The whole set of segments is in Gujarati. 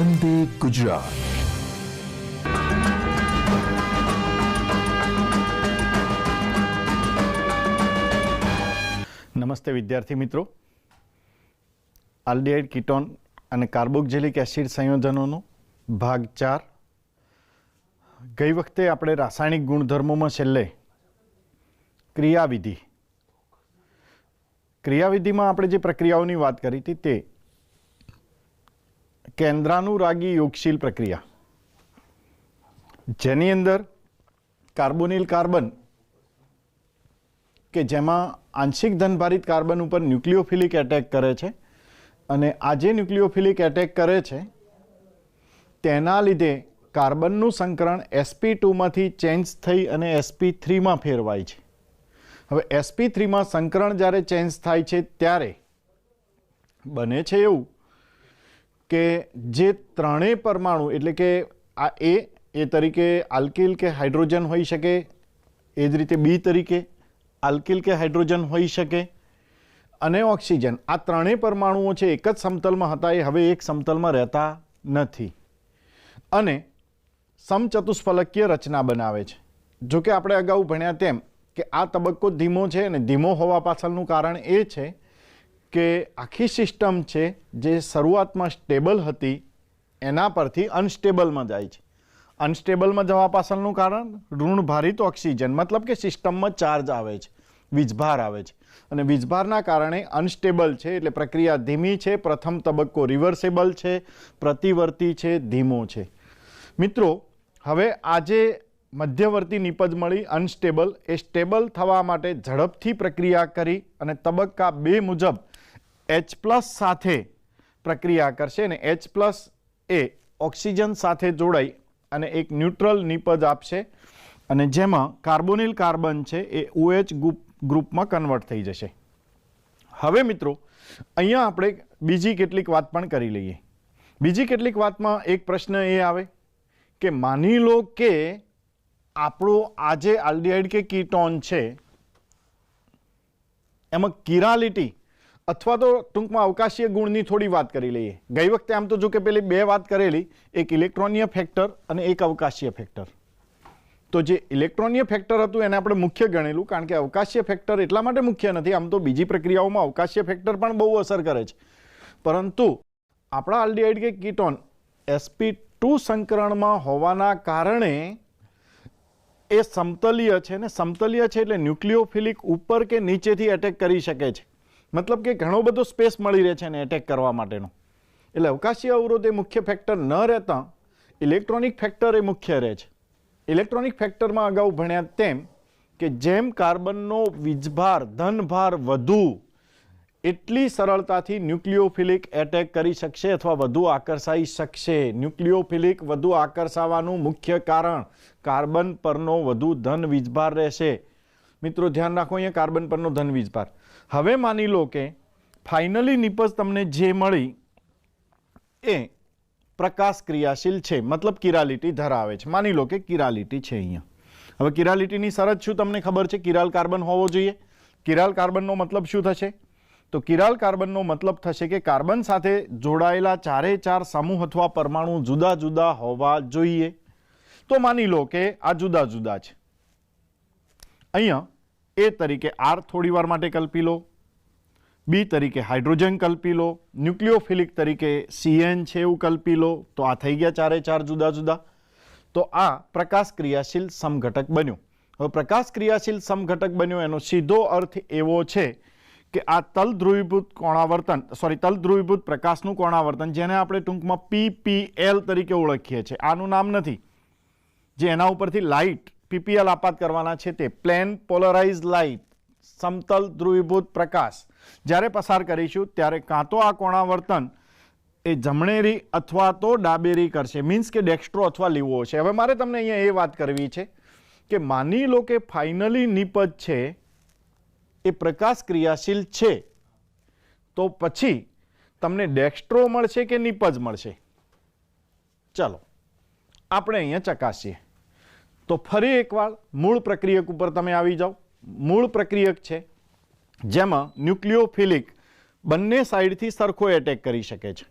વંદે ગુજરાત. નમસ્તે વિદ્યાર્થી મિત્રો. આલ્ડિહાઇડ કીટોન અને કાર્બોક્સિલિક એસિડ સંયોજનોનો ભાગ 4. ગઈ વખતે આપણે રાસાયણિક ગુણધર્મોમાં છેલ્લે ક્રિયાવિધિમાં આપણે જે પ્રક્રિયાઓની વાત કરી હતી તે કેન્દ્રાનુરાગી યોગશીલ પ્રક્રિયા, જેની અંદર કાર્બોનિલ કાર્બન કે જેમાં આંશિક ધનભારિત કાર્બન ઉપર ન્યુક્લિયોફિલિક એટેક કરે છે અને આ જે ન્યુક્લિયોફિલિક એટેક કરે છે તેના લીધે કાર્બનનું સંકરણ sp2માંથી ચેન્જ થઈ અને sp3માં ફેરવાય છે. હવે sp3માં સંકરણ જ્યારે ચેન્જ થાય છે ત્યારે બને છે એવું કે જે ત્રણેય પરમાણુ એટલે કે આ એ તરીકે આલ્કિલ કે હાઇડ્રોજન હોઈ શકે, એ જ રીતે બી તરીકે આલ્કિલ કે હાઇડ્રોજન હોઈ શકે અને ઓક્સિજન, આ ત્રણેય પરમાણુઓ છે એક જ સમતલમાં હતા એ હવે એક સમતલમાં રહેતા નથી અને સમચતુષ્ફલકીય રચના બનાવે છે. જો કે આપણે અગાઉ ભણ્યા તેમ કે આ તબક્કો ધીમો છે અને ધીમો હોવા પાછળનું કારણ એ છે કે આખી સિસ્ટમ છે જે શરૂઆતમાં સ્ટેબલ હતી એના પરથી અનસ્ટેબલમાં જાય છે. અનસ્ટેબલમાં જવા પાછળનું કારણ ઋણભારિત ઓક્સિજન, મતલબ કે સિસ્ટમમાં ચાર્જ આવે છે, વીજભાર આવે છે અને વીજભારના કારણે અનસ્ટેબલ છે એટલે પ્રક્રિયા ધીમી છે. પ્રથમ તબક્કો રિવર્સેબલ છે, પ્રતિવર્તી છે, ધીમો છે. મિત્રો, હવે આજે મધ્યવર્તી નિપજ મળી અનસ્ટેબલ, એ સ્ટેબલ થવા માટે ઝડપથી પ્રક્રિયા કરી અને તબક્કા 2 મુજબ H+ સાથે પ્રક્રિયા કરશે અને H+ એ ઓક્સિજન સાથે જોડાઈ અને એક ન્યુટ્રલ નિપજ આપશે અને જેમાં કાર્બોનિલ કાર્બન છે એ OH ગ્રુપમાં કન્વર્ટ થઈ જશે. હવે મિત્રો, અહીંયા આપણે બીજી કેટલીક વાત પણ કરી લઈએ. બીજી કેટલીક વાતમાં એક પ્રશ્ન એ આવે કે માની લો કે આપણો આ જે આલ્ડિહાઇડ કે કીટોન છે એમાં કિરાલિટી અથવા તો ટૂંકમાં અવકાશીય ગુણની થોડી વાત કરી લઈએ. ગઈ વખતે આમ તો જો કે પેલી 2 વાત કરેલી, એક ઇલેક્ટ્રોનીય ફેક્ટર અને એક અવકાશીય ફેક્ટર. તો જે ઇલેક્ટ્રોનીય ફેક્ટર હતું એને આપણે મુખ્ય ગણેલું, કારણ કે અવકાશીય ફેક્ટર એટલા માટે મુખ્ય નથી, આમ તો બીજી પ્રક્રિયાઓમાં અવકાશીય ફેક્ટર પણ બહુ અસર કરે છે, પરંતુ આપણા આલ્ડિહાઇડ કે કીટોન sp2 સંકરણમાં હોવાના કારણે એ સમતલીય છે ને સમતલીય છે એટલે ન્યુક્લિયોફિલિક ઉપર કે નીચેથી એટેક કરી શકે છે. મતલબ કે ઘણો બધો સ્પેસ મળી રહે છે ને એટેક કરવા માટેનો. એટલે અવકાશીય અવરોધ એ મુખ્ય ફેક્ટર ન રહેતા ઇલેક્ટ્રોનિક ફેક્ટર એ મુખ્ય રહે છે. ઇલેક્ટ્રોનિક ફેક્ટરમાં અગાઉ ભણ્યા તેમ કે જેમ કાર્બનનો વીજભાર ધનભાર વધુ એટલી સરળતાથી ન્યુક્લિયોફિલિક એટેક કરી શકશે અથવા વધુ આકર્ષાઈ શકશે. ન્યુક્લિયોફિલિક વધુ આકર્ષાવાનું મુખ્ય કારણ કાર્બન પરનો વધુ ધન વીજભાર રહેશે. મિત્રો ધ્યાન રાખો, અહીંયા કાર્બન પરનો ધન વીજભાર. હવે માની લો કે ફાઇનલી નિપજ તમને જે મળી એ પ્રકાશ ક્રિયાશીલ છે, મતલબ કિરાલિટી ધરાવે છે. માની લો કે કિરાલિટી છે અહીંયા. હવે કિરાલિટીની શરત શું તમને ખબર છે? કિરાલ કાર્બન હોવો જોઈએ. કિરાલ કાર્બનનો મતલબ શું થશે? તો કિરાલ કાર્બનનો મતલબ થશે કે કાર્બન સાથે જોડાયેલા 4 સમૂહ અથવા પરમાણુ જુદા જુદા હોવા જોઈએ. તો માની લો કે આ જુદા જુદા છે. અહીંયા એ તરીકે R થોડી વાર માટે કલ્પી લો, બી તરીકે હાઇડ્રોજન કલ્પી લો, ન્યુક્લિયોફિલિક તરીકે CN છે એવું કલ્પી લો. તો આ થઈ ગયા 4 જુદા જુદા. તો આ પ્રકાશ ક્રિયાશીલ સમઘટક બન્યું. હવે પ્રકાશ ક્રિયાશીલ સમઘટક બન્યો એનો સીધો અર્થ એવો છે કે આ તલધ્રુવીભૂત પ્રકાશનું કોણાવર્તન, જેને આપણે ટૂંકમાં PPL તરીકે ઓળખીએ છીએ, આનું નામ નથી, જે એના ઉપરથી લાઇટ PPL આપાત કરવાના છે તે પ્લેન પોલરાઇઝ લાઇટ, સમતલ ધ્રુવીભૂત પ્રકાશ જ્યારે પસાર કરીશું ત્યારે કાં તો આ કોણાવર્તન એ જમણેરી અથવા તો ડાબેરી કરશે, મીન્સ કે ડેક્સ્ટ્રો અથવા લીવો છે. હવે મારે તમને અહીંયા એ વાત કરવી છે કે માની લો કે ફાઇનલી નિપજ છે એ પ્રકાશ ક્રિયાશીલ છે, તો પછી તમને ડેક્સ્ટ્રો મળશે કે નિપજ મળશે? ચાલો આપણે અહીંયા ચકાસીએ. તો ફરી એકવાર મૂળ પ્રક્રિયક ઉપર તમે આવી જાઓ. મૂળ પ્રક્રિયક છે જેમાં ન્યુક્લિયોફિલિક બંને સાઈડથી સરખો એટેક કરી શકે છે,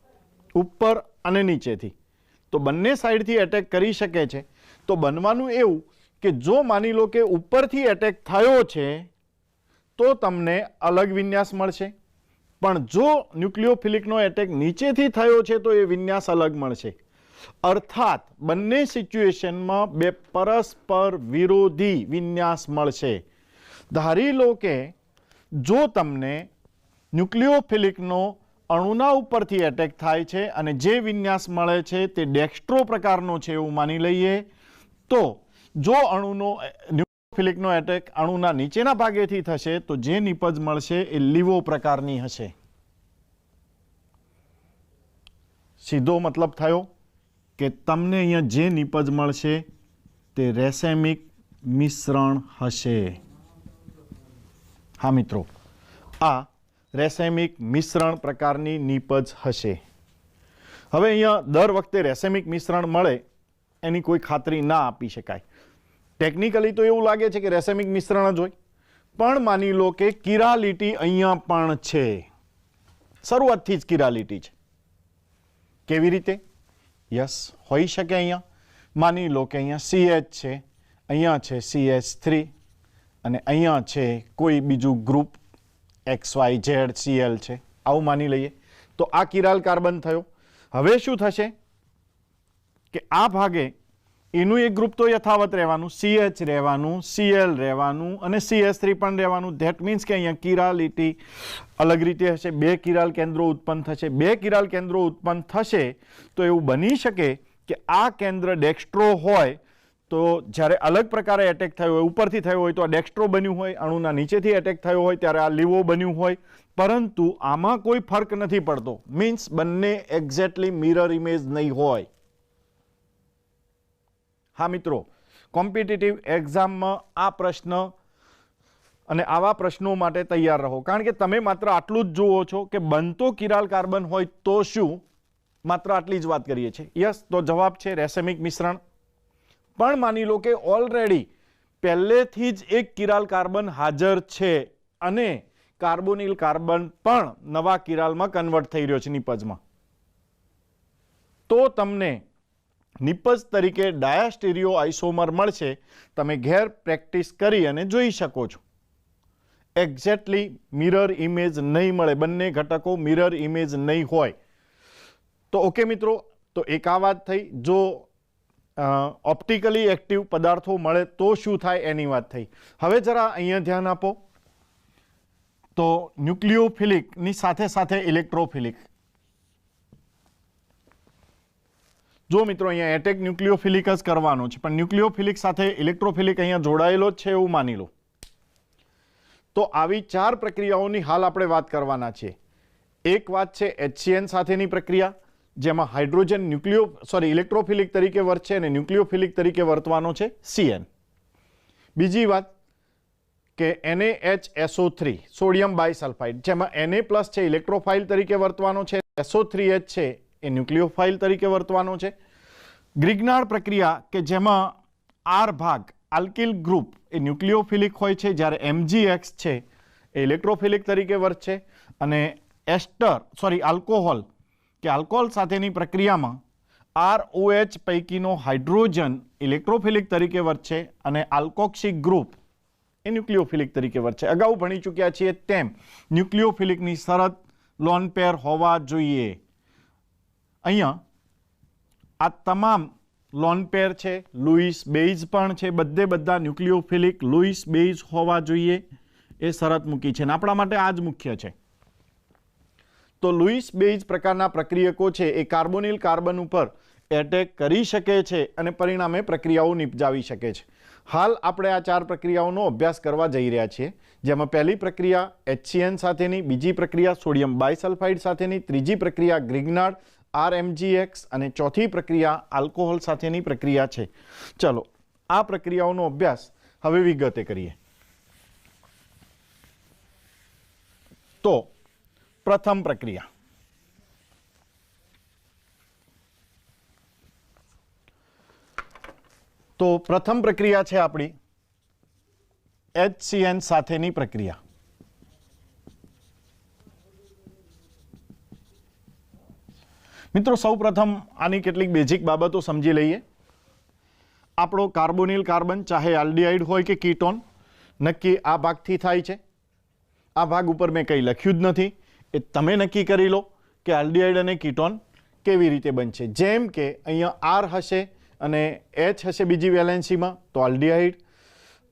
ઉપર અને નીચેથી. तो बंने साइडथी एटेक करी शके छे। तो बनवानुं एवुं के जो मानी लो के उपरथी एटेक थयो छे तो तमने अलग विन्यास मळशे, पण जो न्यूक्लियोफिलिकनो एटेक नीचेथी थयो छे तो ए विन्यास अलग मळशे। अर्थात बंने सिच्युएशनमां बे परस्पर विरोधी विन्यास मळशे। धारी लो के जो तमने न्यूक्लियोफिलिकनो अणुना उपरथी एटेक थाय छे अने जे विन्यास मळे छे ते डेक्स्ट्रो प्रकारनो छे एवुं मानी लईए, तो जो अणुनो न्यूक्लियोफिलिकनो एटेक अणुना नीचेना भागेथी थशे तो जे निपज मळशे ए लीवो प्रकारनी हशे। सीधो मतलब थयो के तमने अहींया जे निपज मळशे ते रेसेमिक मिश्रण हशे। हाँ मित्रों, आ रेसेमिक मिश्रण प्रकारनी निपज हशे। हवे अहींया दर वखते रेसेमिक मिश्रण मळे एनी कोई खातरी ना आपी शकाय। टेक्निकली तो एवुं लागे छे के रेसेमिक मिश्रण ज होय, पण मानी लो के किरालिटी अहींया पण छे, शरूआतथी ज किरालिटी छे। केवी रीते? यस, होई शके। अहींया मानी लो के अहींया CH छे, अहींया छे CH3 अने अहींया छे कोई बीजू ग्रुप XYZ Cl छे, आवुं मानी लईए। तो आ किराल कार्बन थयो। हवे शुं थशे के आ भागे एनुं एक ग्रुप तो यथावत रहेवानुं, CH रहेवानुं, Cl रहेवानुं अने CH3 पण रहेवानुं। धેટ मीन्स के अहींया किरालिटी अलग रीते हशे, बे किराल केन्द्रो उत्पन्न थशे। बे किराल केन्द्रो उत्पन्न थशे तो एवुं बनी शके के आ केन्द्र डेक्स्ट्रो होय तो ज्यारे अलग प्रकारे एटेक थयो होय, उपरथी थयो होय तो आ डेक्स्ट्रो बन्युं होय, अणुना नीचेथी एटेक थयो होय त्यारे आ लीवो बन्युं होय। परंतु आमां कोई फर्क नथी पड़तो, मीन्स बंने एक्जेक्टली मिरर इमेज नहीं होय। हाँ मित्रों, कॉम्पिटिटिव एक्जाम में आ प्रश्न अने आवा प्रश्नों माटे तैयार रहो, कारण के तमे मात्र आटलुं ज जोवो छो के बनतो किराल कार्बन होय तो शुं, मात्र आटली ज वात करीए छे। यस, तो जवाब छे रेसेमिक मिश्रण। पण मानी लो के ऑलरेडी पहलेथी ज एक किराल कार्बन हाजर छे अने कार्बोनिल कार्बन पण नवा किरालमां कन्वर्ट थई रह्यो छे निपजमां, तो तमने निपज तरीके डायास्टीरियो आइसोमर मळशे। तमे घेर प्रेक्टिस करी अने जोई शको छो। एक्जेक्टली मिरर इमेज नहीं मळे, बंने घटको मिरर इमेज नहीं होय। तो ओके मित्रों, तो एक आ वात थई। जो ऑप्टिकली एक्टिव पदार्थों मळे तो शुं थाय एनी वात थई। हवे जरा अहींया ध्यान आपो। तो न्यूक्लियोफिलिक नी साथे साथे इलेक्ट्रोफिलिक। जो मित्रों अहींया एटेक न्यूक्लियोफिलिक ज करवानो छे, पण न्यूक्लियोफिलिक साथे इलेक्ट्रोफिलिक अहींया जोडायेलो ज छे एवुं मानी लो। तो आवी चार प्रक्रियाओनी हाल आपणे वात करवाना छे। एक वात छे HCN साथेनी प्रक्रिया, जेमां हाइड्रोजन इलेक्ट्रोफिलिक तरीके वर्तशे अने न्यूक्लियोफिलिक तरीके वर्तवानो छे CN। बीजी वात के NaHSO3 सोडियम बायसल्फाइड, जेमां Na+ छे इलेक्ट्रोफाइल तरीके वर्तवानो छे, SO3H छे ए न्यूक्लियोफाइल तरीके वर्तवानो छे। ग्रिग्नार्ड प्रक्रिया के जेमां R भाग आल्किल ग्रुप ए न्यूक्लियोफिलिक होय छे, ज्यारे MgX छे ए इलेक्ट्रोफिलिक तरीके वर्तशे। अने आल्कोहोल के आल्कोहोल साथेनी प्रक्रियामां ROH पैकीनो हाइड्रोजन इलेक्ट्रोफिलिक तरीके वर्तशे अने आल्कोक्सिक ग्रुप ए न्यूक्लियोफिलिक तरीके वर्तशे। अगाऊ भणी चूक्या छीए तेम न्यूक्लियोफिलिकनी शरत लोन पेर होवा जोईए। अहींया आ तमाम लोन पेर छे, लुईस बेइज पण छे, बधे बधा न्यूक्लियोफिलिक लुईस बेइज होवा जोईए ए शरत मूकी छे। आपणा माटे आ ज मुख्य छे। तो लुईस बेइज प्रकारना प्रक्रियको छे ए कार्बोनिल कार्बन उपर एटेक करी शके छे अने परिणामे प्रक्रियाओ निपजावी शके छे। हाल आपणे आ चार प्रक्रियाओनो अभ्यास करवा जई रह्या छीए, जेमां पहली प्रक्रिया HCN साथेनी, बीजी प्रक्रिया सोडियम बायसल्फाइड साथेनी, त्रीजी प्रक्रिया ग्रिग्नार्ड RMgX अने चौथी प्रक्रिया आल्कोहोल साथेनी प्रक्रिया छे। चलो आ प्रक्रियाओनो अभ्यास हवे विगते करीए। तो प्रथम प्रक्रिया, तो प्रथम प्रक्रिया छे आपणी HCN साथेनी प्रक्रिया। મિત્રો સૌપ્રથમ આની કેટલીક બેઝિક બાબતો સમજી લઈએ. આપણો કાર્બોનિલ કાર્બન ચાહે આલ્ડિહાઇડ હોય કે કીટોન નક્કી આ ભાગથી થાય છે. આ ભાગ ઉપર મેં કંઈ લખ્યું જ નથી, એ તમે નક્કી કરી લો કે આલ્ડિહાઇડ અને કીટોન કેવી રીતે બનશે. જેમ કે અહીંયા આર હશે અને એચ હશે બીજી વેલેન્સીમાં તો આલ્ડિહાઇડ,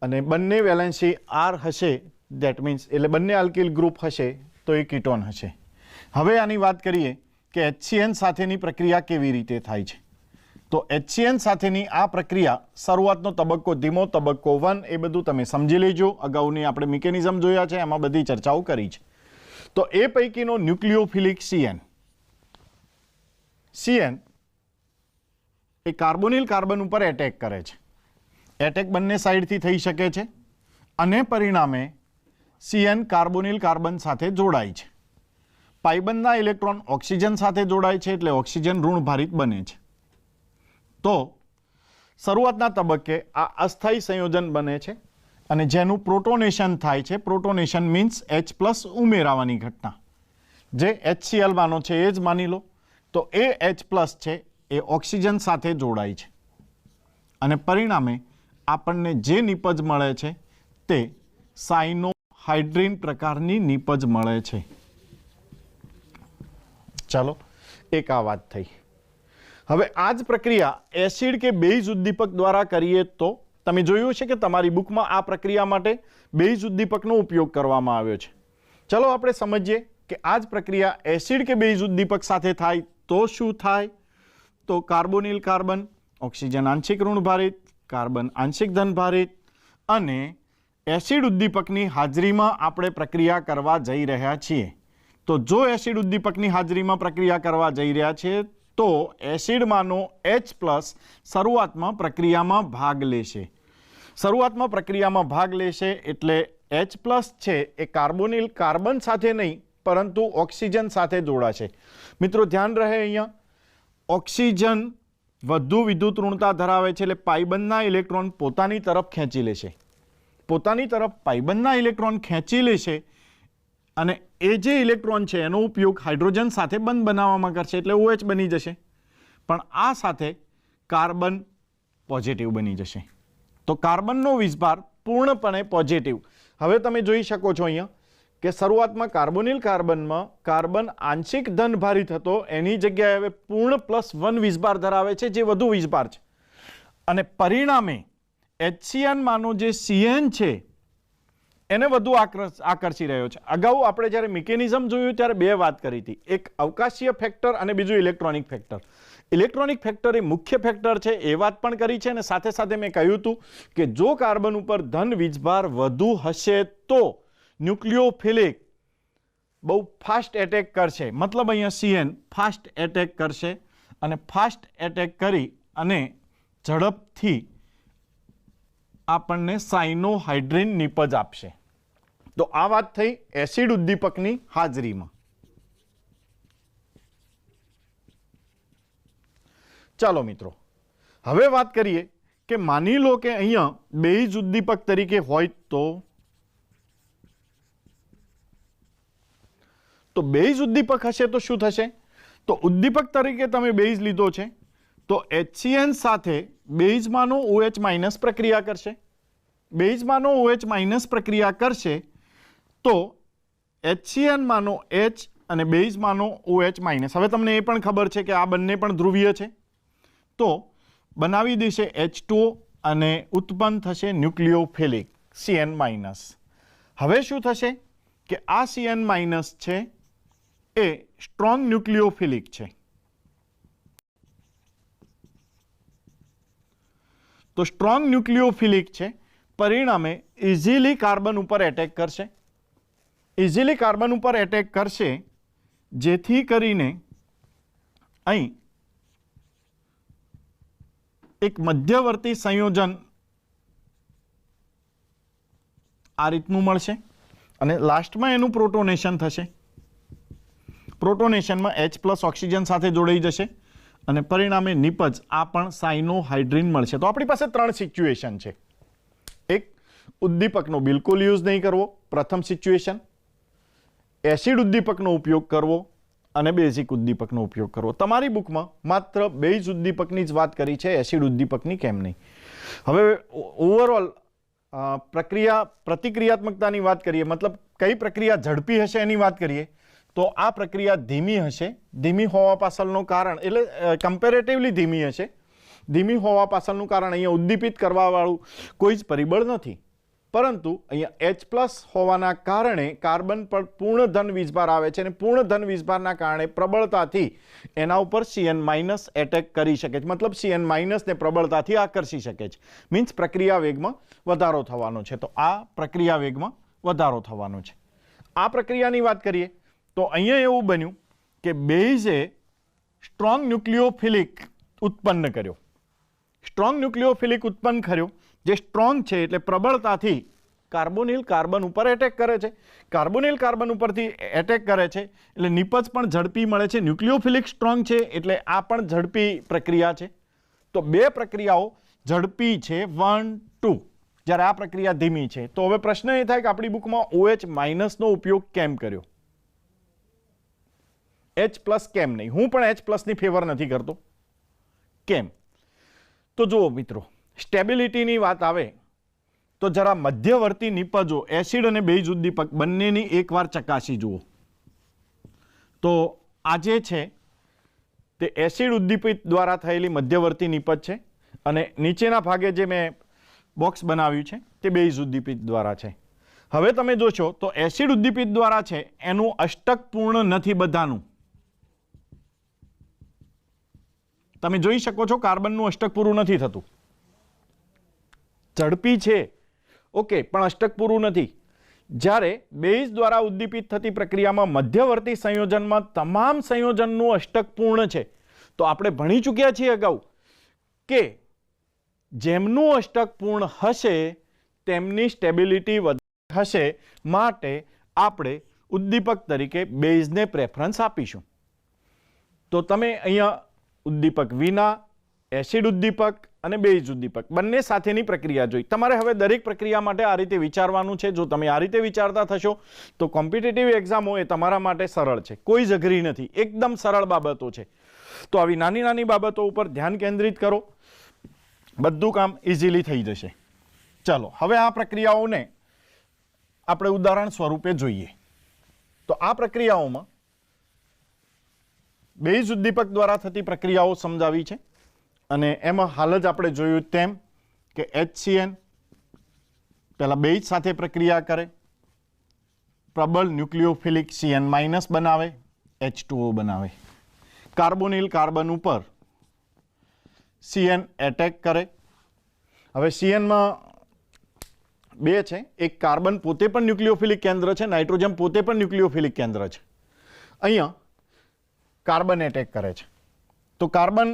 અને બંને વેલેન્સી આર હશે દેટ મીન્સ એટલે બંને આલ્કિલ ગ્રુપ હશે તો એ કીટોન હશે. હવે આની વાત કરીએ કે HCN સાથેની પ્રક્રિયા કેવી રીતે થાય છે. તો HCN સાથેની આ પ્રક્રિયા શરૂઆતનો તબક્કો, ધીમો તબક્કો 1 એ બધું તમે સમજી લેજો. અગાઉની આપણે મિકેનિઝમ જોયા છે, એમાં બધી ચર્ચાઓ કરી છે. તો એ પૈકીનો ન્યુક્લિયોફિલિક CN એ કાર્બોનિલ કાર્બન ઉપર એટેક કરે છે. એટેક બંને સાઈડથી થઈ શકે છે અને પરિણામે CN કાર્બોનિલ કાર્બન સાથે જોડાય છે. પાઇબંધના ઇલેક્ટ્રોન ઓક્સિજન સાથે જોડાય છે એટલે ઓક્સિજન ઋણભારિત બને છે. તો શરૂઆતના તબક્કે આ અસ્થાયી સંયોજન બને છે અને જેનું પ્રોટોનેશન થાય છે. પ્રોટોનેશન મીન્સ H+ ઉમેરાવાની ઘટના, જે HCl માનો છે એ જ માની લો. તો એ H+ છે એ ઓક્સિજન સાથે જોડાય છે અને પરિણામે આપણને જે નિપજ મળે છે તે સાયનોહાઇડ્રીન પ્રકારની નિપજ મળે છે. ચાલો, એક આ વાત થઈ. હવે આ જ પ્રક્રિયા એસિડ કે બેઝ ઉદ્દીપક દ્વારા કરીએ તો તમે જોયું છે કે તમારી બુકમાં આ પ્રક્રિયા માટે બેઝ ઉદ્દીપકનો ઉપયોગ કરવામાં આવ્યો છે. ચલો આપણે સમજીએ કે આ જ પ્રક્રિયા એસિડ કે બેઝ ઉદ્દીપક સાથે થાય તો શું થાય. તો કાર્બોનિલ કાર્બન, ઓક્સિજન આંશિક ઋણભારિત, કાર્બન આંશિક ધનભારિત, અને એસિડ ઉદ્દીપકની હાજરીમાં આપણે પ્રક્રિયા કરવા જઈ રહ્યા છીએ. તો જો એસિડ ઉદ્દીપકની હાજરીમાં પ્રક્રિયા કરવા જઈ રહ્યા છીએ તો એસિડમાંનો H+ શરૂઆતમાં પ્રક્રિયામાં ભાગ લેશે. શરૂઆતમાં પ્રક્રિયામાં ભાગ લેશે એટલે H+ છે એ કાર્બોનિલ કાર્બન સાથે નહીં પરંતુ ઓક્સિજન સાથે જોડાશે. મિત્રો ધ્યાન રહે, અહીંયા ઓક્સિજન વધુ વિદ્યુત ઋણતા ધરાવે છે એટલે પાઇબંધના ઇલેક્ટ્રોન પોતાની તરફ ખેંચી લેશે. પોતાની તરફ પાઇબંધના ઇલેક્ટ્રોન ખેંચી લેશે અને એ જે ઇલેક્ટ્રોન છે એનો ઉપયોગ હાઇડ્રોજન સાથે બંધ બનાવવામાં કરશે એટલે OH બની જશે. પણ આ સાથે કાર્બન પોઝિટિવ બની જશે. તો કાર્બનનો વીજભાર પૂર્ણપણે પોઝિટિવ. હવે તમે જોઈ શકો છો અહીંયા કે શરૂઆતમાં કાર્બોનિલ કાર્બનમાં કાર્બન આંશિક ધનભારિત હતો, એની જગ્યાએ હવે પૂર્ણ +1 વીજભાર ધરાવે છે, જે વધુ વીજભાર છે. અને પરિણામે HCN માનો જે CN છે એને વધુ આકર્ષી રહ્યો છે. અગાઉ આપણે જ્યારે મિકેનિઝમ જોયું ત્યારે બે વાત કરી હતી, એક અવકાશીય ફેક્ટર અને બીજું ઇલેક્ટ્રોનિક ફેક્ટર. ઇલેક્ટ્રોનિક ફેક્ટર એ મુખ્ય ફેક્ટર છે એ વાત પણ કરી છે અને સાથે સાથે મેં કહ્યું હતું કે જો કાર્બન ઉપર ધન વીજભાર વધુ હશે તો ન્યુક્લિયોફિલિક બહુ ફાસ્ટ એટેક કરશે. મતલબ અહીંયા CN ફાસ્ટ એટેક કરશે અને ફાસ્ટ એટેક કરી અને ઝડપથી આપણને સાયનોહાઇડ્રીન નિપજ આપશે. તો આ વાત થઈ એસિડ ઉદ્દીપકની હાજરીમાં. ચાલો મિત્રો, હવે વાત કરીએ કે માની લો કે અહીંયા બેઝ ઉદ્દીપક તરીકે હોય તો બેઝ ઉદ્દીપક હશે તો શું થશે. તો ઉદ્દીપક તરીકે તમે બેઝ લીધો છે તો HCN સાથે બેઝમાંનો OH- પ્રક્રિયા કરશે. બેઝમાંનો OH- પ્રક્રિયા કરશે તો HCN માનો H અને બેઝમાંનો OH-. હવે તમને એ પણ ખબર છે કે આ બંને પણ ધ્રુવીય છે તો બનાવી દેશે H2O અને ઉત્પન્ન થશે ન્યુક્લિયોફિલિક CN-. હવે શું થશે કે આ CN- છે એ સ્ટ્રોંગ ન્યુક્લિયોફિલિક છે. તો સ્ટ્રોંગ ન્યુક્લિયોફિલિક છે, પરિણામે ઇઝીલી કાર્બન ઉપર એટેક કરશે. ઇઝીલી કાર્બન ઉપર એટેક કરશે જેથી કરીને અહીં એક મધ્યવર્તી સંયોજન આ રીતનું મળશે અને લાસ્ટમાં એનું પ્રોટોનેશન થશે. પ્રોટોનેશનમાં H+ ઓક્સિજન સાથે જોડાઈ જશે અને પરિણામે નિપજ આ પણ સાયનોહાઇડ્રીન મળશે. તો આપણી પાસે 3 સિચ્યુએશન છે. એક, ઉદ્દીપકનો બિલકુલ યુઝ નહીં કરવો, પ્રથમ સિચ્યુએશન. એસિડ ઉદ્દીપકનો ઉપયોગ કરવો અને બેઝિક ઉદ્દીપકનો ઉપયોગ કરવો. તમારી બુકમાં માત્ર બેઝ ઉદ્દીપકની જ વાત કરી છે, એસિડ ઉદ્દીપકની કેમ નહીં. હવે ઓવરઓલ પ્રતિક્રિયાત્મકતાની વાત કરીએ, મતલબ કઈ પ્રક્રિયા ઝડપી હશે એની વાત કરીએ, તો આ પ્રક્રિયા ધીમી હશે. ધીમી હોવા પાછળનું કારણ એટલે કમ્પેરેટિવલી ધીમી હશે. ધીમી હોવા પાછળનું કારણ અહીંયા ઉદ્દીપિત કરવાવાળું કોઈ જ પરિબળ નથી, પરંતુ અહીંયા H+ હોવાના કારણે કાર્બન પર પૂર્ણ ધન વીજભાર આવે છે અને પૂર્ણ ધન વીજભારના કારણે પ્રબળતાથી એના ઉપર CN- એટેક કરી શકે છે. મતલબ CN- ને પ્રબળતાથી આકર્ષી શકે છે. મીન્સ પ્રક્રિયા વેગમાં વધારો થવાનો છે. તો આ પ્રક્રિયા વેગમાં વધારો થવાનો છે. આ પ્રક્રિયાની વાત કરીએ તો અહીંયા એવું બન્યું કે બેઝે સ્ટ્રોંગ ન્યુક્લિયોફિલિક ઉત્પન્ન કર્યો. સ્ટ્રોંગ ન્યુક્લિયોફિલિક ઉત્પન્ન કર્યો, જે સ્ટ્રોંગ છે એટલે પ્રબળતાથી કાર્બોનિલ કાર્બન ઉપર એટેક કરે છે. કાર્બોનિલ કાર્બન ઉપરથી એટેક કરે છે એટલે નિપજ પણ ઝડપી મળે છે. ન્યુક્લિયોફિલિક સ્ટ્રોંગ છે એટલે આ પણ ઝડપી પ્રક્રિયા છે. તો બે પ્રક્રિયાઓ ઝડપી છે 1, 2, જ્યારે આ પ્રક્રિયા ધીમી છે. તો હવે પ્રશ્ન એ થાય કે આપણી બુકમાં OH- નો ઉપયોગ કેમ કર્યો, H+ કેમ નહીં. હું પણ H+ ની ફેવર નથી કરતો. કેમ? તો જુઓ મિત્રો, સ્ટેબિલિટીની વાત આવે તો જરા મધ્યવર્તી નિપજો એસિડ અને બેઝ ઉદ્દીપક બંનેની એકવાર ચકાસી જુઓ. તો આ જે છે તે એસિડ ઉદ્દીપિત દ્વારા થયેલી મધ્યવર્તી નિપજ છે અને નીચેના ભાગે જે મેં બોક્સ બનાવ્યું છે તે બેઝ ઉદ્દીપિત દ્વારા છે. હવે તમે જોશો તો એસિડ ઉદ્દીપિત દ્વારા છે એનું અષ્ટક પૂર્ણ નથી બધાનું. તમે જોઈ શકો છો કાર્બનનું અષ્ટક પૂરું નથી થતું. ઝડપી છે ઓકે, પણ અષ્ટક પૂરું નથી. જ્યારે બેઝ દ્વારા ઉદ્દીપિત થતી પ્રક્રિયામાં મધ્યવર્તી સંયોજનમાં તમામ સંયોજનનું અષ્ટક પૂર્ણ છે. તો આપણે ભણી ચૂક્યા છીએ અગાઉ કે જેમનું અષ્ટક પૂર્ણ હશે તેમની સ્ટેબિલિટી વધારે હશે, માટે આપણે ઉદ્દીપક તરીકે બેઝને પ્રેફરન્સ આપીશું. તો તમે અહીંયા ઉદ્દીપક વિના, એસિડ ઉદ્દીપક અને બેઝ ઉદ્દીપક બંને સાથેની પ્રક્રિયા જોઈ. તમારે હવે દરેક પ્રક્રિયા માટે આ રીતે વિચારવાનું છે. જો તમે આ રીતે વિચારતા થશો તો કોમ્પિટિટિવ એક્ઝામો એ તમારા માટે સરળ છે, કોઈ જ અઘરી નથી, એકદમ સરળ બાબતો છે. તો આવી નાની નાની બાબતો ઉપર ધ્યાન કેન્દ્રિત કરો, બધું કામ ઇઝીલી થઈ જશે. ચાલો હવે આ પ્રક્રિયાઓને આપણે ઉદાહરણ સ્વરૂપે જોઈએ. તો આ પ્રક્રિયાઓમાં બેઝ ઉદ્દીપક દ્વારા થતી પ્રક્રિયાઓ સમજાવી છે અને એમાં હાલ જ આપણે જોયું તેમ કે HCN પહેલા બેઝ સાથે પ્રક્રિયા કરે, પ્રબળ ન્યુક્લિયોફિલિક CN- બનાવે, H2O બનાવે. કાર્બોનિલ કાર્બન ઉપર CN એટેક કરે. હવે CNમાં બે છે, એક કાર્બન પોતે પણ ન્યુક્લિયોફિલિક કેન્દ્ર છે, નાઇટ્રોજન પોતે પણ ન્યુક્લિયોફિલિક કેન્દ્ર છે. અહીંયા કાર્બન એટેક કરે છે. તો કાર્બન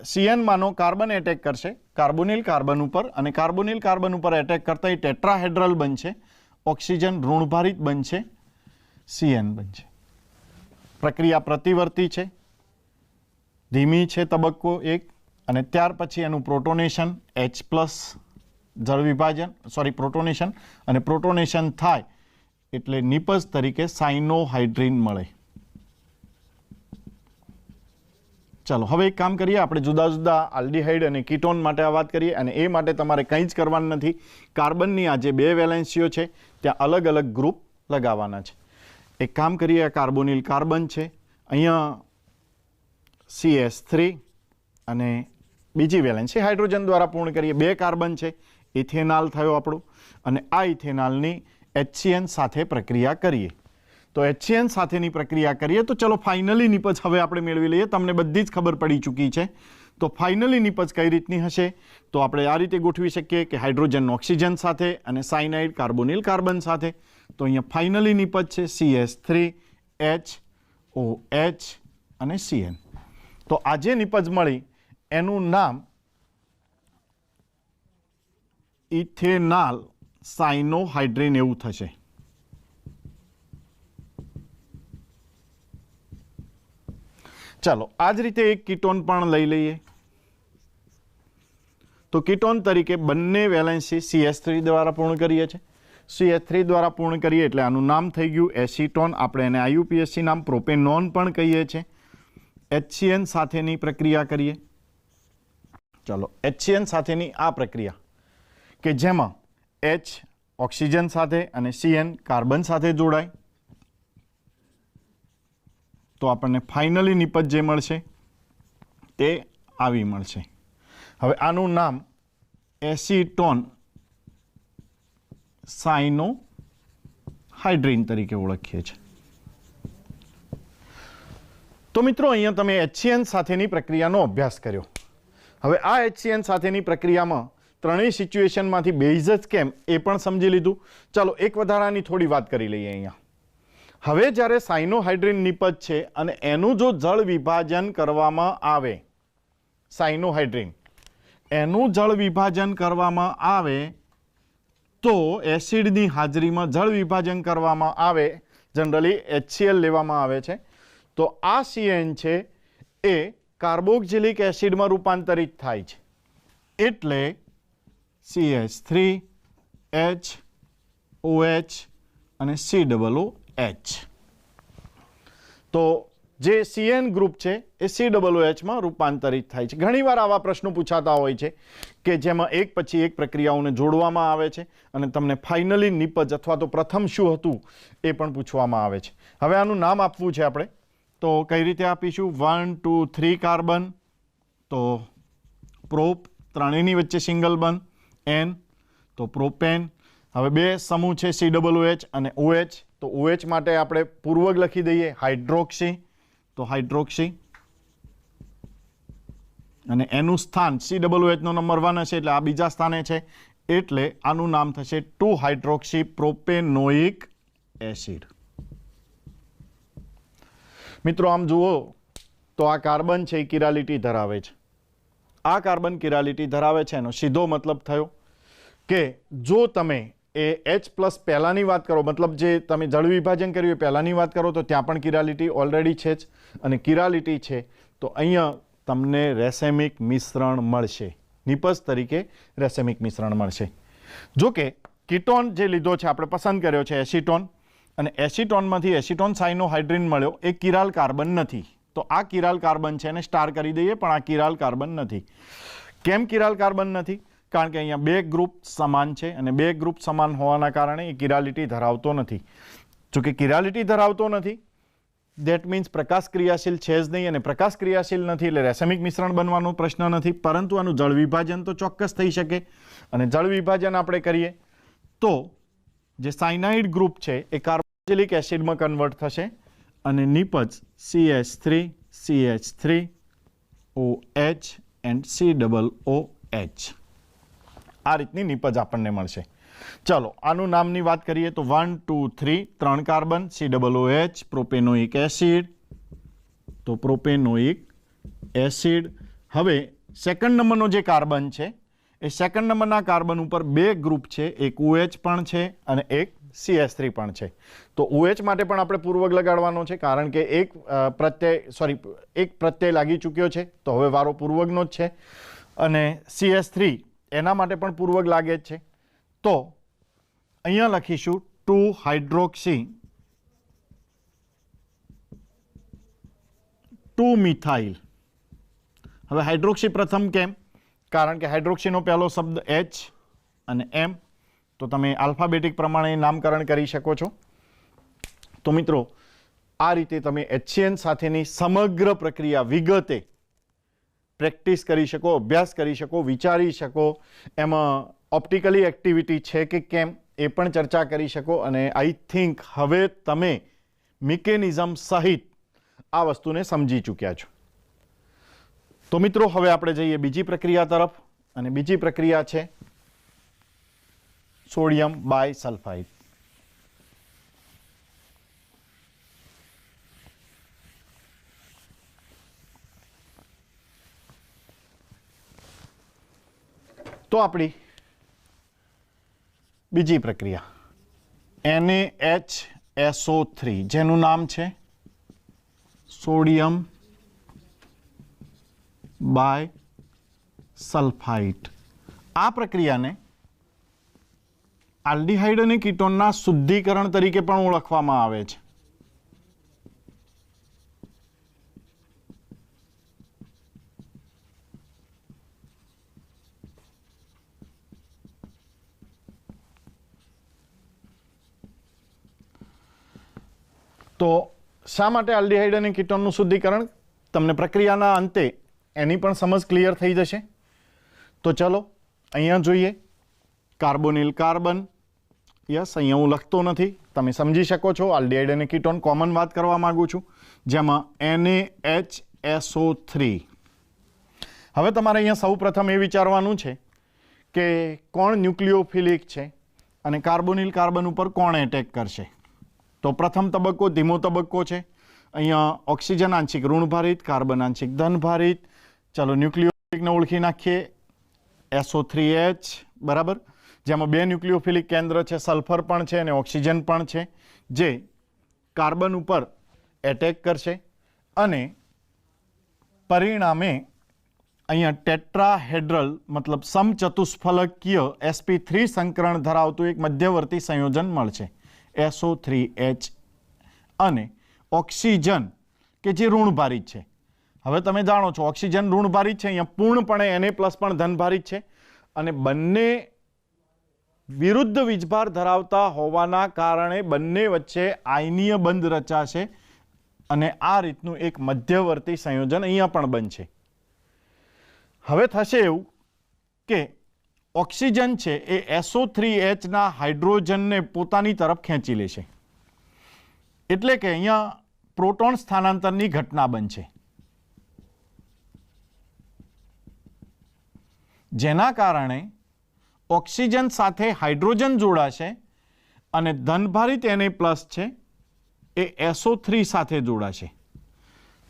CN માનો કાર્બન એટેક કરશે કાર્બોનિલ કાર્બન ઉપર, અને કાર્બોનિલ કાર્બન ઉપર એટેક કરતા એ ટેટ્રાહેડ્રલ બનશે, ઓક્સિજન ઋણભારિત બનશે, CN બનશે. પ્રક્રિયા પ્રતિવર્તી છે, ધીમી છે તબક્કો 1, અને ત્યાર પછી એનું પ્રોટોનેશન H+ જળ વિભાજન પ્રોટોનેશન, અને પ્રોટોનેશન થાય એટલે નિપજ તરીકે સાયનોહાઇડ્રીન મળે. ચાલો હવે એક કામ કરીએ, આપણે જુદા જુદા આલ્ડીહાઇડ અને કીટોન માટે આ વાત કરીએ, અને એ માટે તમારે કંઈ જ કરવાનું નથી. કાર્બનની આ જે બે વેલેન્સીઓ છે ત્યાં અલગ અલગ ગ્રુપ લગાવવાના છે. એક કામ કરીએ, આ કાર્બોનિલ કાર્બન છે, અહીંયા CS3 અને બીજી વેલેન્સી હાઇડ્રોજન દ્વારા પૂર્ણ કરીએ. 2 કાર્બન છે, ઇથેનાલ થયો આપણું, અને આ ઇથેનાલની HCN સાથે પ્રક્રિયા કરીએ. તો HCN સાથેની પ્રક્રિયા કરીએ તો ચલો ફાઇનલી નિપજ હવે આપણે મેળવી લઈએ. તમને બધી જ ખબર પડી ચૂકી છે. તો ફાઇનલી નિપજ કઈ રીતની હશે તો આપણે આ રીતે ગોઠવી શકીએ કે હાઇડ્રોજન ઓક્સિજન સાથે અને સાયનાઇડ કાર્બોનિલ કાર્બન સાથે. તો અહીંયા ફાઇનલી નિપજ છે CS3, HOH અને CN. તો આ જે નિપજ મળી એનું નામ ઇથેનાલ સાયનોહાઇડ્રીન એવું થશે. ચાલો આ જ રીતે એક કીટોન પણ લઈ લઈએ. તો કીટોન તરીકે બંને વેલેન્સી CS3 દ્વારા પૂર્ણ કરીએ છીએ. CH3 દ્વારા પૂર્ણ કરીએ એટલે આનું નામ થઈ ગયું એસિટોન. આપણે એને IUPAC નામ પ્રોપેનોન પણ કહીએ છીએ. HCN સાથેની પ્રક્રિયા કરીએ. ચાલો, HCN સાથેની આ પ્રક્રિયા કે જેમાં H ઓક્સિજન સાથે અને CN કાર્બન સાથે જોડાય તો આપણને ફાઇનલી નિપજ જે મળશે તે આવી મળશે. હવે આનું નામ એસિટોન સાયનોહાઇડ્રીન તરીકે ઓળખીએ છીએ. તો મિત્રો, અહીંયા તમે HCN સાથેની પ્રક્રિયાનો અભ્યાસ કર્યો. હવે આ HCN સાથેની પ્રક્રિયામાં ત્રણેય સિચ્યુએશનમાંથી બેઝ જ કેમ એ પણ સમજી લીધું. ચાલો, એક વધારાની થોડી વાત કરી લઈએ અહીંયા. હવે જ્યારે સાયનોહાઇડ્રીન નિપજ છે અને એનું જો જળ વિભાજન કરવામાં આવે, સાયનોહાઇડ્રીન એનું જળ વિભાજન કરવામાં આવે તો એસિડની હાજરીમાં જળ વિભાજન કરવામાં આવે, જનરલી HCl લેવામાં આવે છે. તો આ CN છે એ કાર્બોક્સિલિક એસિડમાં રૂપાંતરિત થાય છે એટલે CH3 H OH અને COOH. તો જે CN ગ્રુપ છે એ COOH માં રૂપાંતરિત થાય છે. ઘણીવાર આવા પ્રશ્નો પૂછાતા હોય છે કે જેમાં એક પછી એક પ્રક્રિયાઓને જોડવામાં આવે છે અને તમને ફાઇનલી નિપજ અથવા તો પ્રથમ શું હતું એ પણ પૂછવામાં આવે છે. હવે આનું નામ આપવું છે આપણે, તો કઈ રીતે આપીશું? 1 2 3 કાર્બન, તો પ્રોપ, ત્રણેયની વચ્ચે સિંગલ બંધ, N તો પ્રોપેન. હવે બે સમૂહ છે COOH અને OH, તો OH માટે આપણે પૂર્વક લખી દઈએ હાઇડ્રોક્સી, તો હાઇડ્રોક્સી. અને એનું સ્થાન COOH નો નંબર 1 હશે એટલે આ બીજા સ્થાને છે એટલે આનું નામ થશે 2 હાઇડ્રોક્સી પ્રોપેનોઇક એસિડ. મિત્રો, આમ જુઓ તો આ કાર્બન છે એ કિરાલિટી ધરાવે છે. આ કાર્બન કિરાલિટી ધરાવે છે એનો સીધો મતલબ થયો કે જો તમે એ H+ પહેલાંની વાત કરો, મતલબ જે તમે જળ વિભાજન કર્યું એ પહેલાંની વાત કરો તો ત્યાં પણ કિરાલિટી ઓલરેડી છે જ, અને કિરાલિટી છે તો અહીંયા તમને રેસેમિક મિશ્રણ મળશે, નિપજ તરીકે રેસેમિક મિશ્રણ મળશે. જો કે કીટોન જે લીધો છે આપણે પસંદ કર્યો છે એસિટોન, અને એસિટોનમાંથી એસિટોન સાયનોહાઇડ્રીન મળ્યો એ કિરાલ કાર્બન નથી. તો આ કિરાલ કાર્બન છે એને સ્ટાર કરી દઈએ, પણ આ કિરાલ કાર્બન નથી. કેમ કિરાલ કાર્બન નથી? કારણ કે અહીંયા બે ગ્રુપ સમાન છે અને બે ગ્રુપ સમાન હોવાના કારણે એ કિરાલિટી ધરાવતો નથી. જો કે કિરાલિટી ધરાવતો નથી દેટ મીન્સ પ્રકાશ ક્રિયાશીલ છે જ નહીં, અને પ્રકાશ ક્રિયાશીલ નથી એટલે રેસેમિક મિશ્રણ બનવાનો પ્રશ્ન નથી, પરંતુ આનું જળ વિભાજન તો ચોક્કસ થઈ શકે. અને જળ વિભાજન આપણે કરીએ તો જે સાયનાઇડ ગ્રુપ છે એ કાર્બોક્સિલિક એસિડમાં કન્વર્ટ થશે અને નિપજ CH3 CH3 OH and COOH આ રીતની નિપજ આપણને મળશે. ચાલો, આનું નામની વાત કરીએ તો 1 2 3 3 કાર્બન, COOH પ્રોપેનોઇક એસિડ, તો પ્રોપેનોઇક એસિડ. હવે સેકન્ડ નંબરનો જે કાર્બન છે એ સેકન્ડ નંબરના કાર્બન ઉપર બે ગ્રુપ છે, એક OH પણ છે અને એક CH3 પણ છે. તો OH માટે પણ આપણે પૂર્વક લગાડવાનો છે કારણ કે એક પ્રત્યય લાગી ચૂક્યો છે તો હવે વારો પૂર્વકનો જ છે, અને CH3 એના માટે પણ પૂર્વક લાગે જ છે. તો અહીંયા લખીશું 2 હાઇડ્રોક્સી 2 મિથાઇલ. હવે હાઇડ્રોક્સી પ્રથમ કેમ? કારણ કે હાઇડ્રોક્સીનો પહેલો શબ્દ H અને M, તો તમે આલ્ફાબેટિક પ્રમાણે નામકરણ કરી શકો છો. તો મિત્રો, આ રીતે તમે HCN સાથેની સમગ્ર પ્રક્રિયા વિગતે પ્રેક્ટિસ કરી શકો, અભ્યાસ કરી શકો, વિચારી શકો, એમાં ઓપ્ટિકલી એક્ટિવિટી છે કે કેમ એ પણ ચર્ચા કરી શકો. અને આઈ થિંક હવે તમે મિકેનિઝમ સહિત આ વસ્તુને સમજી ચૂક્યા છો. તો મિત્રો, હવે આપણે જઈએ બીજી પ્રક્રિયા તરફ, અને બીજી પ્રક્રિયા છે સોડિયમ બાયસલ્ફાઇડ. તો આપણી બીજી પ્રક્રિયા NaHSO3 જેનું નામ છે સોડિયમ બાયસલ્ફાઇડ. આ આલ્ડીહાઇડ અને કીટોનના શુદ્ધિકરણ તરીકે પણ ઓળખવામાં આવે છે. તો શા માટે આલ્ડીહાઇડ અને કીટોનનું શુદ્ધિકરણ? તમને પ્રક્રિયાના અંતે એની પણ સમજ ક્લિયર થઈ જશે. તો ચલો અહીંયા જોઈએ. કાર્બોનિલ કાર્બન, યસ, અહીંયા હું લખતો નથી, તમે સમજી શકો છો. આલ્ડીહાઇડ અને કીટોન કોમન વાત કરવા માંગુ છું, જેમાં NaHSO3. હવે તમારે અહીંયા સૌ પ્રથમ એ વિચારવાનું છે કે કોણ ન્યુક્લિયોફિલિક છે અને કાર્બોનિલ કાર્બન ઉપર કોણ એટેક કરશે. તો પ્રથમ તબક્કો ધીમો તબક્કો છે. અહીંયા ઓક્સિજન આંશિક ઋણભારિત, કાર્બન આંશિક ધનભારિત. ચાલો ન્યુક્લિયોફિલિકને ઓળખી નાખીએ. SO3H, બરાબર, જેમાં 2 ન્યુક્લિયોફિલિક કેન્દ્ર છે, સલ્ફર પણ છે અને ઓક્સિજન પણ છે, જે કાર્બન ઉપર એટેક કરશે અને પરિણામે અહીંયા ટેટ્રાહેડ્રલ મતલબ સમચતુષ્ફલકીય sp3 સંકરણ ધરાવતું એક મધ્યવર્તી સંયોજન મળશે, SO3H, અને ઓક્સિજન કે જે ઋણભારિત છે. હવે તમે જાણો છો ઓક્સિજન ઋણભારિત છે, અહીંયા પૂર્ણપણે Na+ પણ ધનભારિત છે અને બંને વિરુદ્ધ વીજભાર ધરાવતા હોવાના કારણે બંને વચ્ચે આયનીય બંધ રચાશે અને આ રીતનું એક મધ્યવર્તી સંયોજન અહીંયા પણ બનશે. હવે થશે એવું કે ઓક્સિજન છે એ SO3H ના હાઇડ્રોજનને પોતાની તરફ ખેંચી લેશે, એટલે કે અહીંયા પ્રોટોન સ્થાનાંતરની ઘટના બનશે, જેના કારણે ઓક્સિજન સાથે હાઇડ્રોજન જોડાશે અને ધનભારિત Na+ છે એ SO3 સાથે જોડાશે.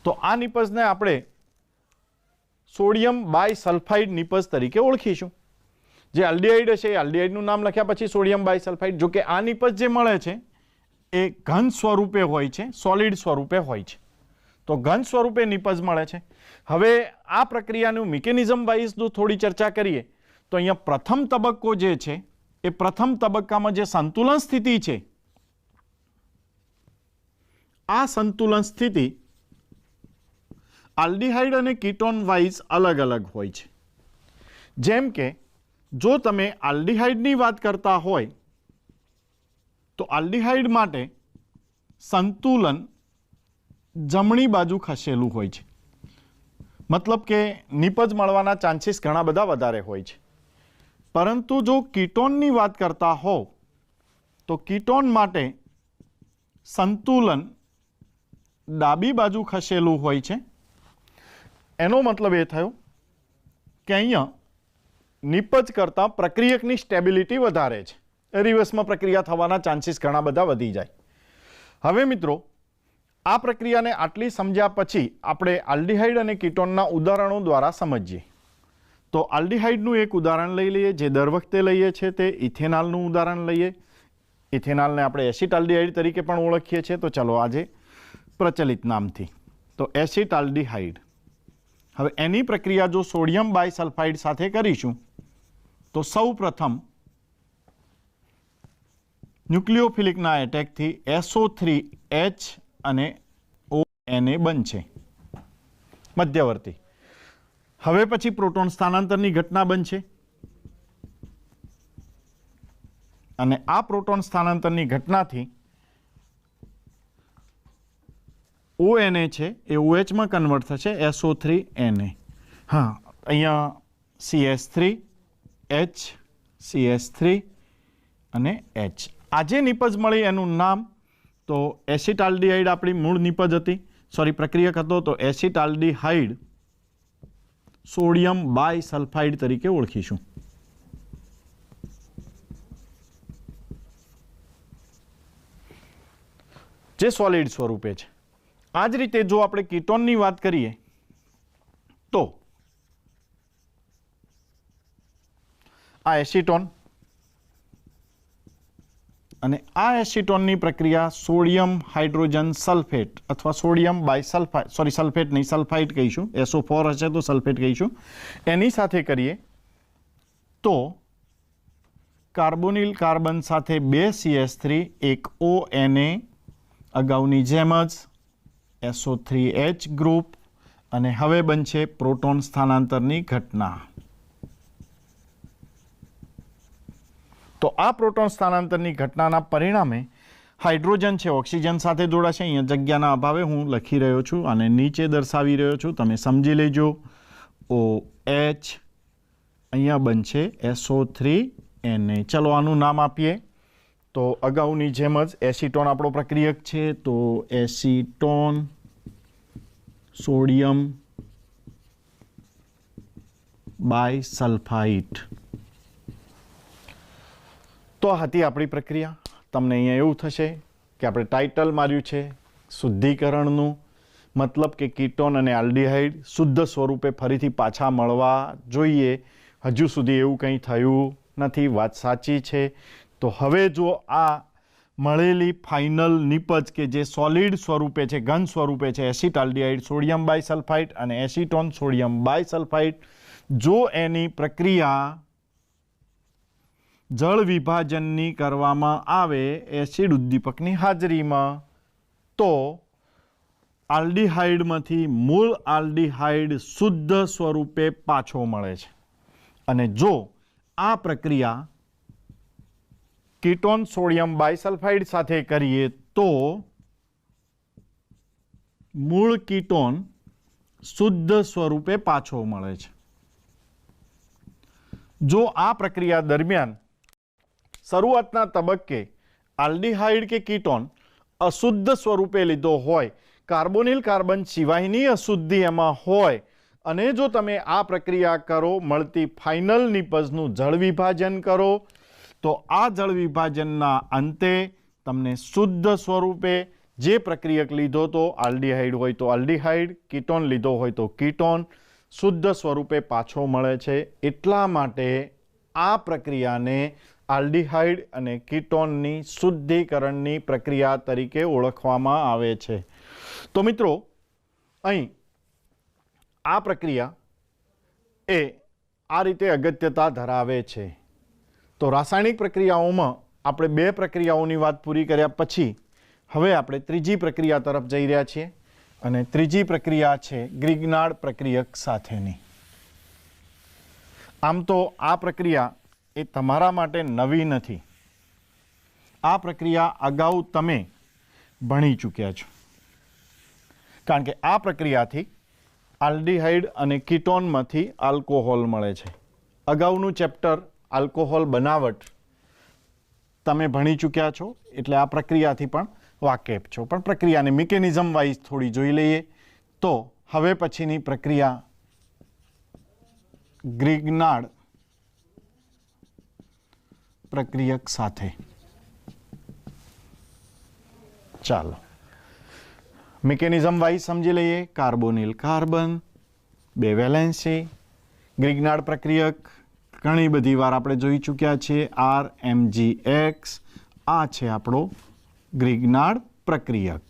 તો આ નિપજને આપણે સોડિયમ બાયસલ્ફાઇડ નિપજ તરીકે ઓળખીશું. જે આલ્ડીહાઇડ છે એ આલ્ડીહાઇડનું નામ લખ્યા પછી સોડિયમ બાયસલ્ફાઇડ. જો કે આ નિપજ જે મળે છે એ ઘન સ્વરૂપે હોય છે, સોલિડ સ્વરૂપે હોય છે. તો ઘન સ્વરૂપે નિપજ મળે છે. હવે આ પ્રક્રિયાનું મિકેનિઝમ વાઇઝ જો થોડી ચર્ચા કરીએ તો અહીંયા પ્રથમ તબક્કો જે છે એ પ્રથમ તબક્કામાં જે સંતુલન સ્થિતિ છે, આ સંતુલન સ્થિતિ આલ્ડીહાઇડ અને કીટોન વાઇઝ અલગ અલગ હોય છે. જેમ કે જો તમે આલ્ડીહાઇડની વાત કરતા હોય તો આલ્ડીહાઇડ માટે સંતુલન જમણી બાજુ ખસેલું હોય છે, મતલબ કે નિપજ મળવાના ચાન્સીસ ઘણા બધા વધારે હોય છે. પરંતુ જો કીટોનની વાત કરતા હો તો કીટોન માટે સંતુલન ડાબી બાજુ ખસેલું હોય છે. એનો મતલબ એ થયો કે અહીંયા નિપજ કરતાં પ્રક્રિયકની સ્ટેબિલિટી વધારે છે, રિવર્સમાં પ્રક્રિયા થવાના ચાન્સીસ ઘણા બધા વધી જાય. હવે મિત્રો, આ પ્રક્રિયાને આટલી સમજ્યા પછી આપણે આલ્ડીહાઇડ અને કીટોનના ઉદાહરણો દ્વારા સમજીએ. તો આલ્ડીહાઇડનું એક ઉદાહરણ લઈ લઈએ, જે દર વખતે લઈએ છીએ તે ઇથેનોલનું ઉદાહરણ લઈએ. ઇથેનોલને આપણે એસિટાલ્ડીહાઇડ તરીકે પણ ઓળખીએ છીએ. તો ચલો આજે પ્રચલિત નામથી તો એસિટાલ્ડીહાઇડ. હવે એની પ્રક્રિયા જો સોડિયમ બાયસલ્ફાઇડ સાથે કરીશું તો સૌ પ્રથમ ન્યુક્લિયોફિલિકના એટેકથી SO3H અને ONA બનશે મધ્યવર્તી. હવે પછી પ્રોટોન સ્થાનાંતરની ઘટના બનશે અને આ પ્રોટોન સ્થાનાંતરની ઘટનાથી ONA છે એ OH માં કન્વર્ટ થશે, SO3Na. હા, અહીંયા CS3 H, CS3 અને H. આજે નિપજ મળી એનું નામ તો એસિટાલ્ડીહાઇડ આપણી મૂળ નિપજ હતી, સોરી પ્રક્રિયક હતો, તો એસિટાલ્ડીહાઇડ સોડિયમ બાયસલ્ફાઇડ તરીકે ઓળખીશું. જે સોલિડ સ્વરૂપે છે. આ જ રીતે જો આપણે કીટોનની વાત કરીએ તો આ એસિટોન અને આ એસિટોનની પ્રક્રિયા સોડિયમ હાઇડ્રોજન સલ્ફેટ અથવા સોડિયમ બાયસલ્ફાઇડ, સોરી સલ્ફેટ નહીં, સલ્ફાઇડ કહીશું, SO4 હશે તો સલ્ફેટ કહીશું, એની સાથે કરીએ તો કાર્બોનિલ કાર્બન સાથે 2 CH3 એક ONA અગાઉની જેમ જ SO3H ગ્રુપ અને હવે બનશે પ્રોટોન સ્થાનાંતરની ઘટના. તો આ પ્રોટોન સ્થાનાંતરની ઘટનાના પરિણામે હાઇડ્રોજન છે ઓક્સિજન સાથે જોડાશે. અહીંયા જગ્યાના અભાવે હું લખી રહ્યો છું અને નીચે દર્શાવી રહ્યો છું, તમે સમજી લેજો. OH અહીંયા બનશે SO3Na. ચલો આનું નામ આપીએ. તો અગાઉની જેમ જ એસિટોન આપણો પ્રક્રિયક છે, તો એસિટોન સોડિયમ બાયસલ્ફાઇડ. તો આ હતી આપણી પ્રક્રિયા. તમને અહીંયા એવું થશે કે આપણે ટાઇટલ માર્યું છે શુદ્ધિકરણનું, મતલબ કે કીટોન અને આલ્ડીહાઇડ શુદ્ધ સ્વરૂપે ફરીથી પાછા મળવા જોઈએ. હજુ સુધી એવું કંઈ થયું નથી, વાત સાચી છે. તો હવે જો આ મળેલી ફાઇનલ નિપજ કે જે સોલિડ સ્વરૂપે છે, ઘન સ્વરૂપે છે, એસિટાલ્ડીહાઇડ સોડિયમ બાયસલ્ફાઇડ અને એસિટોન સોડિયમ બાયસલ્ફાઇડ, જો એની પ્રક્રિયા જળ વિભાજનની કરવામાં આવે એસિડ ઉદ્દીપકની હાજરીમાં, તો આલ્ડીહાઇડમાંથી મૂળ આલ્ડીહાઇડ શુદ્ધ સ્વરૂપે પાછો મળે છે. અને જો આ પ્રક્રિયા કીટોન સોડિયમ બાયસલ્ફાઇડ સાથે કરીએ તો મૂળ કીટોન શુદ્ધ સ્વરૂપે પાછો મળે છે. જો આ પ્રક્રિયા દરમિયાન શરૂઆતના તબક્કે આલ્ડીહાઇડ કે કીટોન અશુદ્ધ સ્વરૂપે લીધો હોય, કાર્બોનિલ કાર્બન સિવાયની અશુદ્ધિ એમાં હોય, અને જો તમે આ પ્રક્રિયા કરો, મળતી ફાઇનલ નિપજનું જળ વિભાજન કરો, તો આ જળ વિભાજનના અંતે તમને શુદ્ધ સ્વરૂપે જે પ્રક્રિયક લીધો તો આલ્ડીહાઇડ હોય તો આલ્ડીહાઇડ, કીટોન લીધો હોય તો કીટોન શુદ્ધ સ્વરૂપે પાછો મળે છે. એટલા માટે આ પ્રક્રિયાને આલ્ડીહાઇડ અને કીટોનની શુદ્ધિકરણની પ્રક્રિયા તરીકે ઓળખવામાં આવે છે. તો મિત્રો, અહીં આ પ્રક્રિયા એ આ રીતે અગત્યતા ધરાવે છે. તો રાસાયણિક પ્રક્રિયાઓમાં આપણે 2 પ્રક્રિયાઓની વાત પૂરી કર્યા પછી હવે આપણે ત્રીજી પ્રક્રિયા તરફ જઈ રહ્યા છીએ, અને ત્રીજી પ્રક્રિયા છે ગ્રિગ્નાર્ડ પ્રક્રિયક સાથેની. આમ તો આ પ્રક્રિયા એ તમારા માટે નવી નથી. આ પ્રક્રિયા અગાઉ તમે ભણી ચૂક્યા છો, કારણ કે આ પ્રક્રિયાથી આલ્ડીહાઇડ અને કીટોનમાંથી આલ્કોહોલ મળે છે. અગાઉનું ચેપ્ટર આલ્કોહોલ બનાવટ તમે ભણી ચૂક્યા છો, એટલે આ પ્રક્રિયાથી પણ વાકેફ છો. પણ પ્રક્રિયાને મિકેનિઝમ વાઇઝ થોડી જોઈ લઈએ. તો હવે પછીની પ્રક્રિયા ગ્રિગ્નાર્ડ પ્રક્રિયક સાથે. ચાલો મિકેનિઝમ વાઇઝ સમજી લઈએ. કાર્બોનિલ કાર્બન, 2 વેલેન્સી, ગ્રિગ્નાર્ડ પ્રક્રિયક ઘણી બધી વાર આપણે જોઈ ચૂક્યા છીએ. RMgX આ છે આપણો ગ્રિગ્નાર્ડ પ્રક્રિયક.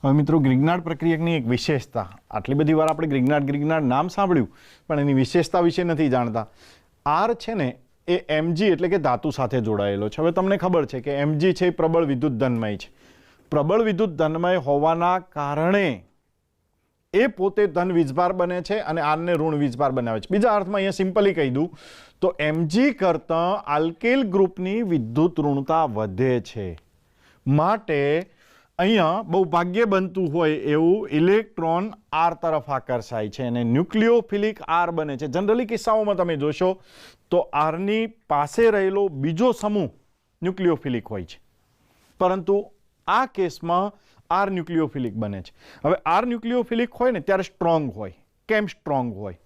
હવે મિત્રો, ગ્રિગ્નાર્ડ પ્રક્રિયકની એક વિશેષતા, આટલી બધી વાર આપણે ગ્રિગ્નાર્ડ નામ સાંભળ્યું પણ એની વિશેષતા વિશે નથી જાણતા. R છે ને એ Mg એટલે કે ધાતુ સાથે જોડાયેલો છે. હવે તમને ખબર છે કે Mg છે એ પ્રબળ વિદ્યુત ધનમય છે. પ્રબળ વિદ્યુત ધનમય હોવાના કારણે એ પોતે ધન વીજભાર બને છે અને આરને ઋણ વીજભાર બનાવે છે. બીજા અર્થમાં અહીંયા સિમ્પલી કહી દઉં તો Mg કરતાં આલ્કેલ ગ્રુપની વિદ્યુત ઋણતા વધે છે. માટે અહીંયા બહુ ભાગ્ય બનતું હોય એવું ઇલેક્ટ્રોન આર તરફ આકર્ષાય છે અને ન્યુક્લિયોફિલિક આર બને છે. જનરલી કિસ્સાઓમાં તમે જોશો તો આરની પાસે રહેલો બીજો સમૂહ ન્યુક્લિયોફિલિક હોય છે, પરંતુ આ કેસમાં આર ન્યુક્લિયોફિલિક બને છે. હવે આર ન્યુક્લિયોફિલિક હોય ને ત્યારે સ્ટ્રોંગ હોય. કેમ સ્ટ્રોંગ હોય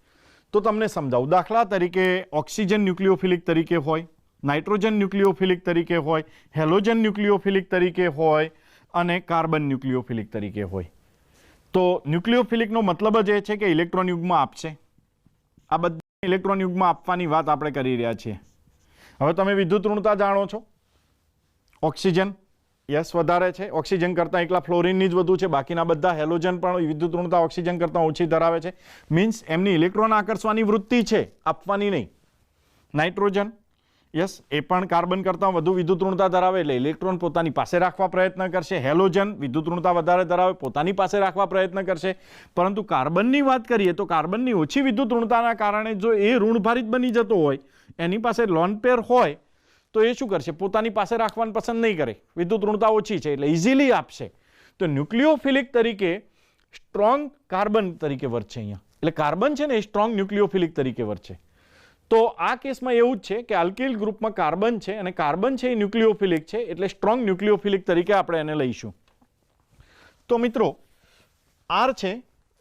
તો તમને સમજાવું. દાખલા તરીકે ઓક્સિજન ન્યુક્લિયોફિલિક તરીકે હોય, નાઇટ્રોજન ન્યુક્લિયોફિલિક તરીકે હોય, હેલોજન ન્યુક્લિયોફિલિક તરીકે હોય અને કાર્બન ન્યુક્લિયોફિલિક તરીકે હોય. તો ન્યુક્લિયોફિલિકનો મતલબ જ એ છે કે ઇલેક્ટ્રોન યુગ્મ આપશે. આ બધા ઇલેક્ટ્રોન યુગ્મ આપવાની વાત આપણે કરી રહ્યા છીએ. હવે તમે વિદ્યુત ઋણતા જાણો છો. ઓક્સિજન યસ વધારે છે, ઓક્સિજન કરતાં એકલા ફ્લોરિનની જ વધુ છે. બાકીના બધા હેલોજન પણ વિદ્યુત ઋણતા ઓક્સિજન કરતાં ઓછી ધરાવે છે. મીન્સ એમની ઇલેક્ટ્રોન આકર્ષવાની વૃત્તિ છે, આપવાની નહીં. નાઇટ્રોજન યસ, એ પણ કાર્બન કરતાં વધુ વિદ્યુત ઋણતા ધરાવે એટલે ઇલેક્ટ્રોન પોતાની પાસે રાખવા પ્રયત્ન કરશે. હેલોજન વિદ્યુત ઋણતા વધારે ધરાવે, પોતાની પાસે રાખવા પ્રયત્ન કરશે. પરંતુ કાર્બનની વાત કરીએ તો કાર્બનની ઓછી વિદ્યુત ઋણતાના કારણે જો એ ઋણભારિત બની જતો હોય, એની પાસે લોન પેર હોય, તો એ શું કરશે? પોતાની પાસે રાખવાનું પસંદ નહીં કરે. વિદ્યુત ઋણતા ઓછી છે એટલે ઇઝીલી આપશે. તો ન્યુક્લિયોફિલિક તરીકે સ્ટ્રોંગ કાર્બન તરીકે વર્તશે અહીંયા. એટલે કાર્બન છે ને એ સ્ટ્રોંગ ન્યુક્લિયોફિલિક તરીકે વર્તશે. તો આ કેસમાં એવું જ છે કે આલ્કિલ ગ્રુપમાં કાર્બન છે અને કાર્બન છે એ ન્યુક્લિયોફિલિક છે એટલે સ્ટ્રોંગ ન્યુક્લિયોફિલિક તરીકે આપણે એને લઈશું. તો મિત્રો આર છે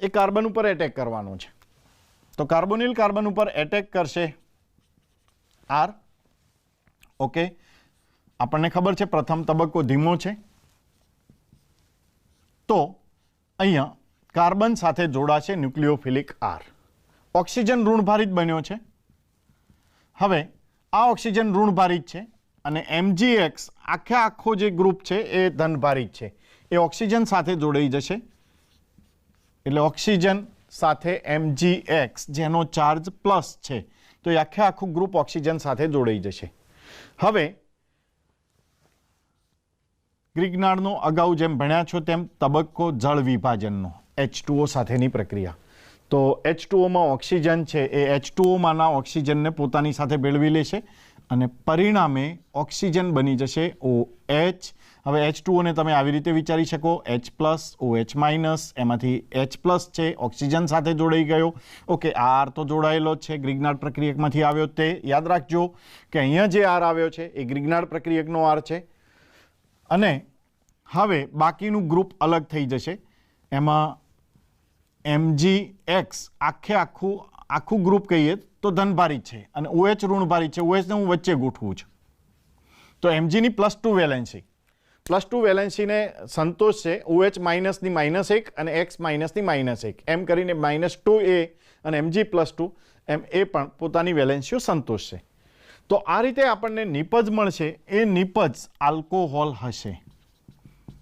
એ કાર્બન ઉપર એટેક કરવાનો છે. તો કાર્બોનિલ કાર્બન ઉપર એટેક કરશે આર. ઓકે, આપણને ખબર છે પ્રથમ તબક્કો ધીમો છે. તો અહીંયા કાર્બન સાથે જોડાશે ન્યુક્લિયોફિલિક આર. ઓક્સિજન ઋણભારિત બન્યો છે. હવે આ ઓક્સિજન ઋણભારિત છે અને MgX આખો જે ગ્રુપ છે એ ધનભારિત છે. એ ઓક્સિજન સાથે જોડાઈ જશે એટલે ઓક્સિજન સાથે MgX જેનો ચાર્જ પ્લસ છે તો એ આખું ગ્રુપ ઓક્સિજન સાથે જોડાઈ જશે. હવે ગ્રિગ્નાર્ડનો અગાઉ જેમ ભણ્યા છો તેમ તબક્કો જળ વિભાજનનો H2O સાથેની પ્રક્રિયા. તો H2Oમાં ઓક્સિજન છે એ H2Oમાંના ઓક્સિજનને પોતાની સાથે ભેળવી લેશે અને પરિણામે ઓક્સિજન બની જશે OH. હવે H2Oને તમે આવી રીતે વિચારી શકો, H+, OH-, એમાંથી H+ છે ઓક્સિજન સાથે જોડાઈ ગયો. ઓકે, આર તો જોડાયેલો જ છે, ગ્રિગ્નાર્ડ પ્રક્રિયકમાંથી આવ્યો તે યાદ રાખજો કે અહીંયા જે આર આવ્યો છે એ ગ્રિગ્નાર્ડ પ્રક્રિયકનો આર છે. અને હવે બાકીનું ગ્રુપ અલગ થઈ જશે. એમાં MgX આખું ગ્રુપ કહીએ તો ધનભારિત છે અને OH ઋણભારિત છે. OHને હું વચ્ચે ગોઠવું છું. તો Mgની +2 વેલેન્સી, +2 વેલેન્સીને સંતોષ છે OH- ની -1 અને X- ની -1 એમ કરીને -2A અને Mg+2 એમ એ પણ પોતાની વેલેન્સીઓ સંતોષશે. તો આ રીતે આપણને નિપજ મળશે. એ નિપજ આલ્કોહોલ હશે.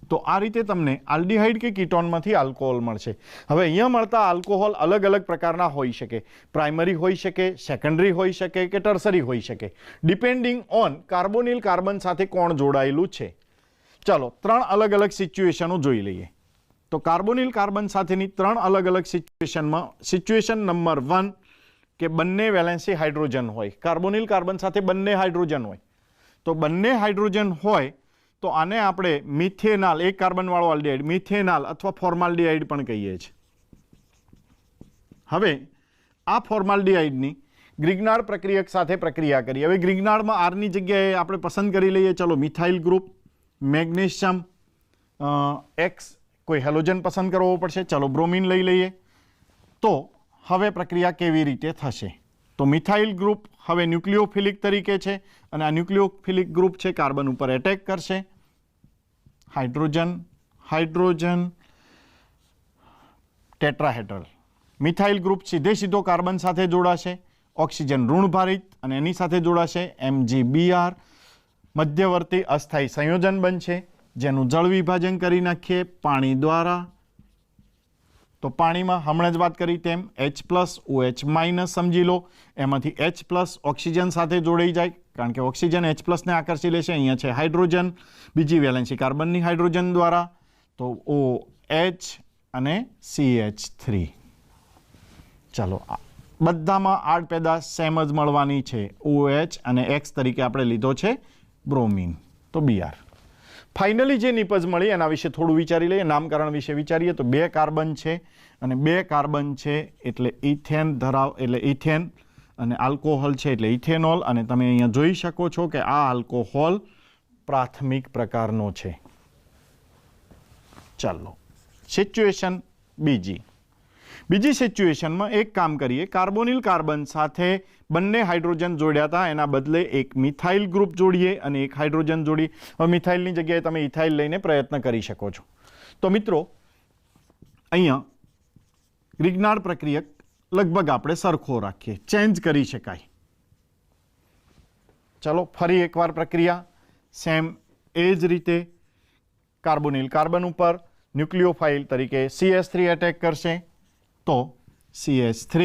તો આ રીતે તમને આલ્ડિહાઇડ કે કીટોનમાંથી આલ્કોહોલ મળશે. હવે અહીંયા મળતા આલ્કોહોલ અલગ અલગ પ્રકારના હોઈ શકે. પ્રાઇમરી હોઈ શકે, સેકન્ડરી હોઈ શકે કે ટર્સરી હોઈ શકે, ડિપેન્ડિંગ ઓન કાર્બોનિલ કાર્બન સાથે કોણ જોડાયેલું છે. ચાલો 3 અલગ અલગ સિચ્યુએશનો જોઈ લઈએ. તો કાર્બોનિલ કાર્બન સાથેની 3 અલગ અલગ સિચ્યુએશનમાં સિચ્યુએશન નંબર 1 કે બંને વેલેન્સી હાઇડ્રોજન હોય. કાર્બોનિલ કાર્બન સાથે બંને હાઇડ્રોજન હોય. તો બંને હાઇડ્રોજન હોય તો આને આપણે મિથેનાલ, એક કાર્બનવાળો આલ્ડિહાઇડ, મિથેનાલ અથવા ફોર્માલ્ડિહાઇડ પણ કહીએ છીએ. હવે આ ફોર્માલ્ડિહાઇડની ગ્રિગ્નાર્ડ પ્રક્રિયક સાથે પ્રક્રિયા કરી. હવે ગ્રિગ્નાર્ડમાં આરની જગ્યાએ આપણે પસંદ કરી લઈએ. ચલો મિથાઇલ ગ્રુપ, મેગ્નેશિયમ, X કોઈ હેલોજન પસંદ કરવો પડશે. ચલો બ્રોમિન લઈ લઈએ. તો હવે પ્રક્રિયા કેવી રીતે થશે? તો મિથાઇલ ગ્રુપ હવે ન્યુક્લિયોફિલિક તરીકે છે અને આ ન્યુક્લિયોફિલિક ગ્રુપ છે કાર્બન ઉપર એટેક કરશે. Hydrogen tetrahedral. મિથાઇલ ગ્રુપ સીધો કાર્બન સાથે જોડાશે. ઓક્સિજન ઋણભારિત અને એની સાથે જોડાશે MgBr. મધ્યવર્તી અસ્થાયી સંયોજન બનશે જેનું જળ વિભાજન કરી નાખીએ પાણી દ્વારા. તો પાણીમાં હમણાં જ વાત કરી તેમ H+, OH- સમજી લો. એમાંથી H+ ઓક્સિજન સાથે જોડાઈ જાય કારણ કે ઓક્સિજન H+ને આકર્ષી લેશે. અહીંયા છે હાઇડ્રોજન, બીજી વેલેન્સી કાર્બનની હાઇડ્રોજન દ્વારા. તો OH અને CH3. ચાલો બધામાં આડ પેદાશ સેમ જ મળવાની છે. OH અને X તરીકે આપણે લીધો છે બ્રોમિન, તો Br. ફાઇનલી જે નિપજ મળી એના વિશે થોડું વિચારી લઈએ. નામકરણ વિશે વિચારીએ તો 2 કાર્બન છે અને 2 કાર્બન છે એટલે ઇથેન અને આલ્કોહોલ છે એટલે ઇથેનોલ. અને તમે અહીંયા જોઈ શકો છો કે આ આલ્કોહોલ પ્રાથમિક પ્રકારનો છે. ચાલો સિચ્યુએશન બીજી સિચ્યુએશનમાં એક કામ કરીએ. કાર્બોનિલ કાર્બન સાથે બંને હાઇડ્રોજન જોડ્યા હતા, એના બદલે એક મિથાઇલ ગ્રુપ જોડીએ અને એક હાઇડ્રોજન જોડી. હવે મિથાઇલની જગ્યાએ તમે ઇથાઇલ લઈને પ્રયત્ન કરી શકો છો. તો મિત્રો અહીંયા ગ્રિગ્નાર્ડ પ્રક્રિયક લગભગ આપણે સરખો રાખીએ, ચેન્જ કરી શકાય. ચલો ફરી એકવાર પ્રક્રિયા સેમ એ જ રીતે કાર્બોનિલ કાર્બન ઉપર ન્યુક્લિયોફાઇલ તરીકે CH3 એટેક કરશે. તો CH3,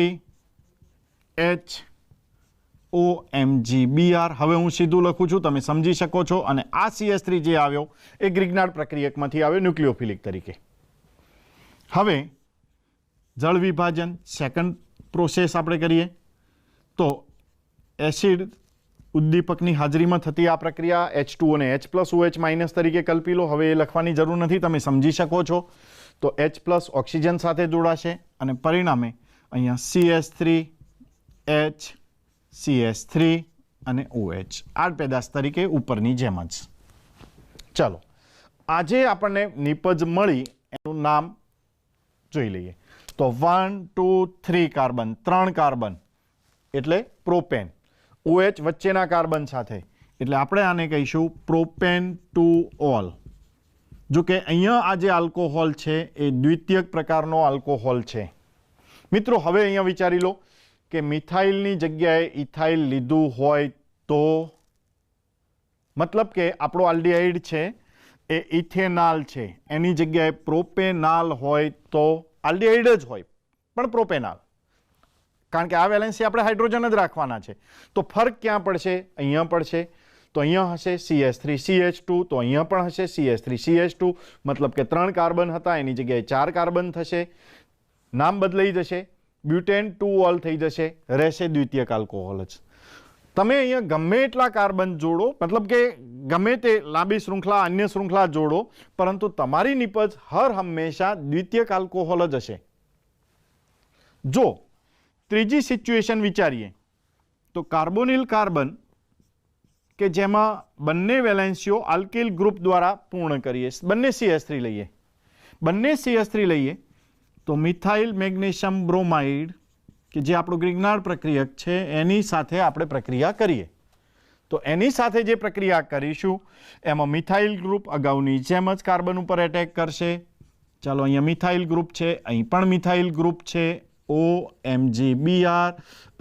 H, OMgBr. હવે હું સીધું લખું છું, તમે સમજી શકો છો. અને આ CH3 જે આવ્યો એ ગ્રિગ્નાર્ડ પ્રક્રિયકમાંથી આવ્યો ન્યુક્લિયોફિલિક તરીકે. હવે જળ વિભાજન સેકન્ડ પ્રોસેસ આપણે કરીએ તો એસિડ ઉદ્દીપકની હાજરીમાં થતી આ પ્રક્રિયા H2O ને H+OH- તરીકે કલ્પી લો. હવે એ લખવાની જરૂર નથી, તમે સમજી શકો છો. તો H+ ઓક્સિજન સાથે જોડાશે અને પરિણામે અહીંયા CH3 H CH3 અને OH આ પેદાશ તરીકે ઉપરની જેમ જ. ચાલો આજે આપણને નિપજ મળી એનું નામ જોઈ લઈએ. તો 1 2 3 કાર્બન, 3 કાર્બન એટલે પ્રોપેન. OH વચ્ચેના કાર્બન સાથે એટલે આપણે આને કહીશું પ્રોપેન ટુ ઓલ. જો કે અહીંયા આ જે આલ્કોહોલ છે એ દ્વિતીયક પ્રકારનો આલ્કોહોલ છે. મિત્રો હવે અહીંયા વિચારી લો કે મિથાઇલની જગ્યાએ ઇથાઇલ લીધું હોય તો, મતલબ કે આપણો આલ્ડિહાઇડ છે એ ઇથેનાલ છે, એની જગ્યાએ પ્રોપેનાલ હોય તો આલ્ડિહાઇડ જ હોય પણ પ્રોપેનાલ, કારણ કે આ વેલેન્સી આપણે હાઇડ્રોજન જ રાખવાના છે. તો ફરક ક્યાં પડશે? અહીંયા પડશે. તો અહીંયા હશે CH3 CH2, તો અહીંયા પણ હશે CH3 CH2, મતલબ કે 3 કાર્બન હતા એની જગ્યાએ 4 કાર્બન થશે. નામ બદલાઈ જશે, બ્યુટેન 2 ઓલ થઈ જશે, રહેશે દ્વિતીયક આલ્કોહોલ જ. તમે અહીંયા ગમે એટલા કાર્બન જોડો, મતલબ કે ગમે તે લાંબી શૃંખલા અન્ય શૃંખલા જોડો, પરંતુ તમારી નિપજ હર હંમેશા દ્વિતીયક આલ્કોહોલ જ હશે. જો ત્રીજી સિચ્યુએશન વિચારીએ તો કાર્બોનિલ કાર્બન કે જેમાં બંને વેલેન્સીઓ આલ્કિલ ગ્રુપ દ્વારા પૂર્ણ કરીએ, બંને CH3 લઈએ, બંને CH3 લઈએ તો મિથાઇલ મેગ્નેશિયમ બ્રોમાઇડ કે જે આપણું ગ્રિગ્નાર્ડ પ્રક્રિયક છે એની સાથે આપણે પ્રક્રિયા કરીએ. તો એની સાથે જે પ્રક્રિયા કરીશું એમાં મિથાઇલ ગ્રુપ અગાઉની જેમ જ કાર્બન ઉપર એટેક કરશે. ચાલો અહીંયા મિથાઇલ ગ્રુપ છે, અહીં પણ મિથાઇલ ગ્રુપ છે OMgBr,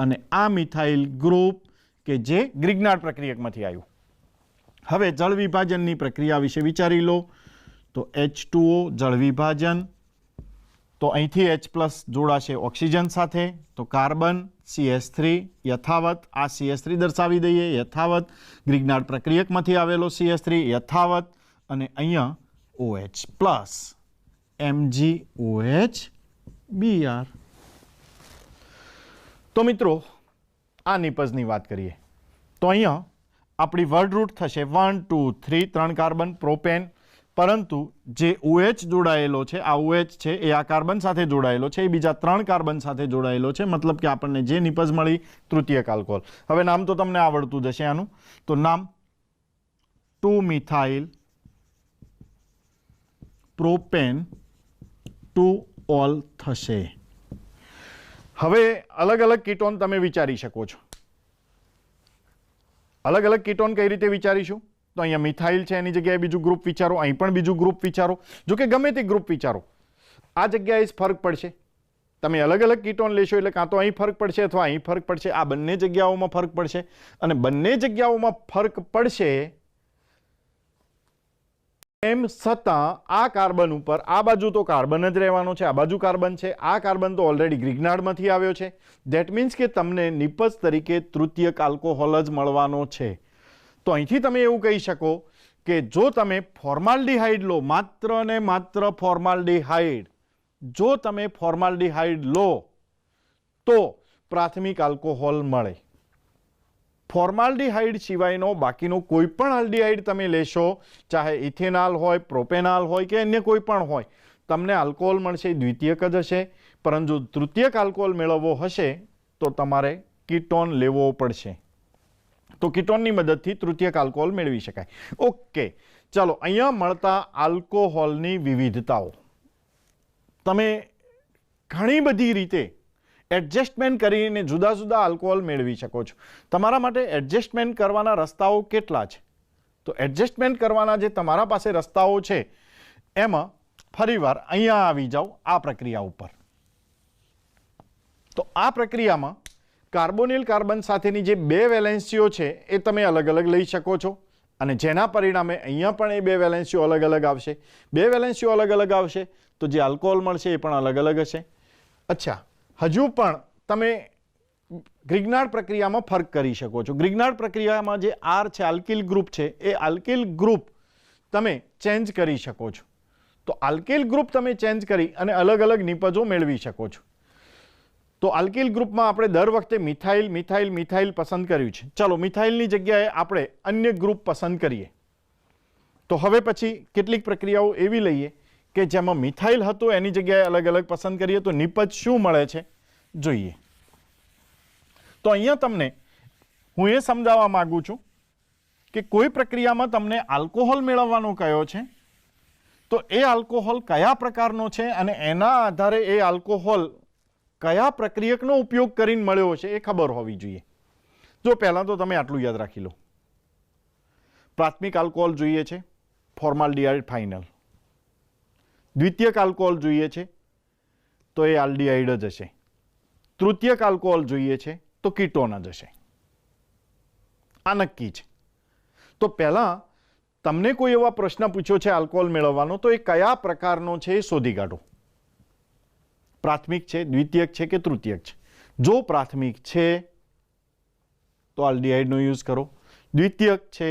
અને આ મિથાઇલ ગ્રુપ કે જે ગ્રિગ્નાર્ડ પ્રક્રિયકમાંથી આવ્યું. હવે જળ વિભાજનની પ્રક્રિયા વિશે વિચારી લો તો H2O જળ વિભાજન, તો અહીંથી H+ જોડાશે ઓક્સિજન સાથે, તો કાર્બન CH3 યથાવત, આ CH3 દર્શાવી દઈએ યથાવત, ગ્રિગ્નાર્ડ પ્રક્રિયકમાંથી આવેલો CH3 યથાવત, અને અહીંયા OH+ MgOH Br. તો મિત્રો આ નિપજની વાત કરીએ તો અહીંયા આપણી વર્ડ રૂટ થશે 1 2 3 3 કાર્બન પ્રોપેન, પરંતુ જે OH જોડાયેલો છે, આ OH છે એ આ કાર્બન સાથે જોડાયેલો છે, એ બીજા 3 કાર્બન સાથે જોડાયેલો છે, મતલબ કે આપણને જે નિપજ મળી તૃતીયક આલ્કોહોલ. હવે નામ તો તમને આવડતું જ હશે આનું, તો નામ 2 મિથાઇલ પ્રોપેન ટુ ઓલ થશે. હવે અલગ અલગ કીટોન તમે વિચારી શકો છો. અલગ અલગ કીટોન કઈ રીતે વિચારીશું? તો અહીંયા મિથાઇલ છે એની જગ્યાએ બીજું ગ્રુપ વિચારો, અહીં પણ બીજું ગ્રુપ વિચારો. જો કે ગમે તે ગ્રુપ વિચારો, આ જગ્યાએ જ ફરક પડશે. તમે અલગ અલગ કીટોન લેશો એટલે કાં તો અહીં ફરક પડશે અથવા અહીં ફરક પડશે. આ બંને જગ્યાઓમાં ફરક પડશે, અને બંને જગ્યાઓમાં ફરક પડશે એમ છતાં આ કાર્બન ઉપર આ બાજુ તો કાર્બન જ રહેવાનો છે, આ બાજુ કાર્બન છે, આ કાર્બન તો ઓલરેડી ગ્રિગ્નાર્ડમાંથી આવ્યો છે. ધેટ મીન્સ કે તમને નિપજ તરીકે તૃતીયક આલ્કોહોલ જ મળવાનો છે. તો અહીંથી તમે એવું કહી શકો કે જો તમે ફોર્માલ્ડિહાઇડ લો, માત્ર ને માત્ર ફોર્માલ્ડિહાઇડ, જો તમે ફોર્માલ્ડિહાઇડ લો તો પ્રાથમિક આલ્કોહોલ મળે. ફોર્માલ્ડિહાઇડ સિવાયનો બાકીનો કોઈ પણ આલ્ડિહાઇડ તમે લેશો, ચાહે ઇથેનાલ હોય, પ્રોપેનાલ હોય કે અન્ય કોઈ પણ હોય, તમને આલ્કોહોલ મળશે, દ્વિતીયક જ હશે. પરંતુ તૃતીયક આલ્કોહોલ મેળવવો હશે તો તમારે કીટોન લેવો પડશે. તો કીટોનની મદદથી તૃતીયક આલ્કોહોલ મેળવી શકાય. ઓકે, ચાલો અહીંયા મળતા આલ્કોહોલની વિવિધતાઓ તમે ઘણી બધી રીતે એડજસ્ટમેન્ટ કરીને જુદા જુદા આલ્કોહોલ મેળવી શકો છો. તમારા માટે એડજસ્ટમેન્ટ કરવાના રસ્તાઓ કેટલા છે? તો એડજસ્ટમેન્ટ કરવાના જે તમારા પાસે રસ્તાઓ છે એમાં ફરીવાર અહીંયા આવી જાઓ આ પ્રક્રિયા ઉપર. તો આ પ્રક્રિયામાં કાર્બોનિલ કાર્બન સાથેની જે બે વેલેન્સીઓ છે એ તમે અલગ અલગ લઈ શકો છો, અને જેના પરિણામે અહીંયા પણ એ બે વેલેન્સીઓ અલગ અલગ આવશે. બે વેલેન્સીઓ અલગ અલગ આવશે તો જે આલ્કોહોલ મળશે એ પણ અલગ અલગ હશે. અચ્છા, હજુ પણ તમે ગ્રિગ્નાર્ડ પ્રક્રિયામાં ફરક કરી શકો છો. ગ્રિગ્નાર્ડ પ્રક્રિયામાં જે R છે, આલ્કિલ ગ્રુપ છે, એ આલ્કિલ ગ્રુપ તમે ચેન્જ કરી શકો છો. તો આલ્કિલ ગ્રુપ તમે ચેન્જ કરી અને અલગ અલગ નિપજો મેળવી શકો છો. તો આલ્કિલ ગ્રુપમાં આપણે દર વખતે મિથાઇલ મિથાઇલ મિથાઇલ પસંદ કર્યું છે. ચલો મિથાઇલની જગ્યાએ આપણે અન્ય ગ્રુપ પસંદ કરીએ. તો હવે પછી કેટલીક પ્રક્રિયાઓ એવી લઈએ કે જેમાં મિથાઇલ હતો એની જગ્યાએ અલગ અલગ પસંદ કરીએ તો નિપજ શું મળે છે જોઈએ. તો અહીંયા તમને હું એ સમજાવવા માંગુ છું કે કોઈ પ્રક્રિયામાં તમને આલ્કોહોલ મેળવવાનો કયો છે, તો એ આલ્કોહોલ કયા પ્રકારનો છે અને એના આધારે એ આલ્કોહોલ કયા પ્રક્રિયકનો ઉપયોગ કરીને મળ્યો છે એ ખબર હોવી જોઈએ. જો પહેલાં તો તમે આટલું યાદ રાખી લો, પ્રાથમિક આલ્કોહોલ જોઈએ છે ફોર્માલ્ડિહાઇડ ફાઇનલ, દ્વિતીયક આલ્કોહોલ જોઈએ છે તો એ આલ્ડિહાઇડ જ હશે, તૃતીયક આલ્કોહોલ જોઈએ છે તો કીટોન જ હશે. આ નક્કી છે. તો પહેલાં તમને કોઈ એવા પ્રશ્ન પૂછ્યો છે આલ્કોહોલ મેળવવાનો, તો એ કયા પ્રકારનો છે એ શોધી કાઢો. પ્રાથમિક છે, દ્વિતીયક છે કે તૃતીયક છે. જો પ્રાથમિક છે તો આલ્ડિહાઇડનો યુઝ કરો, દ્વિતીયક છે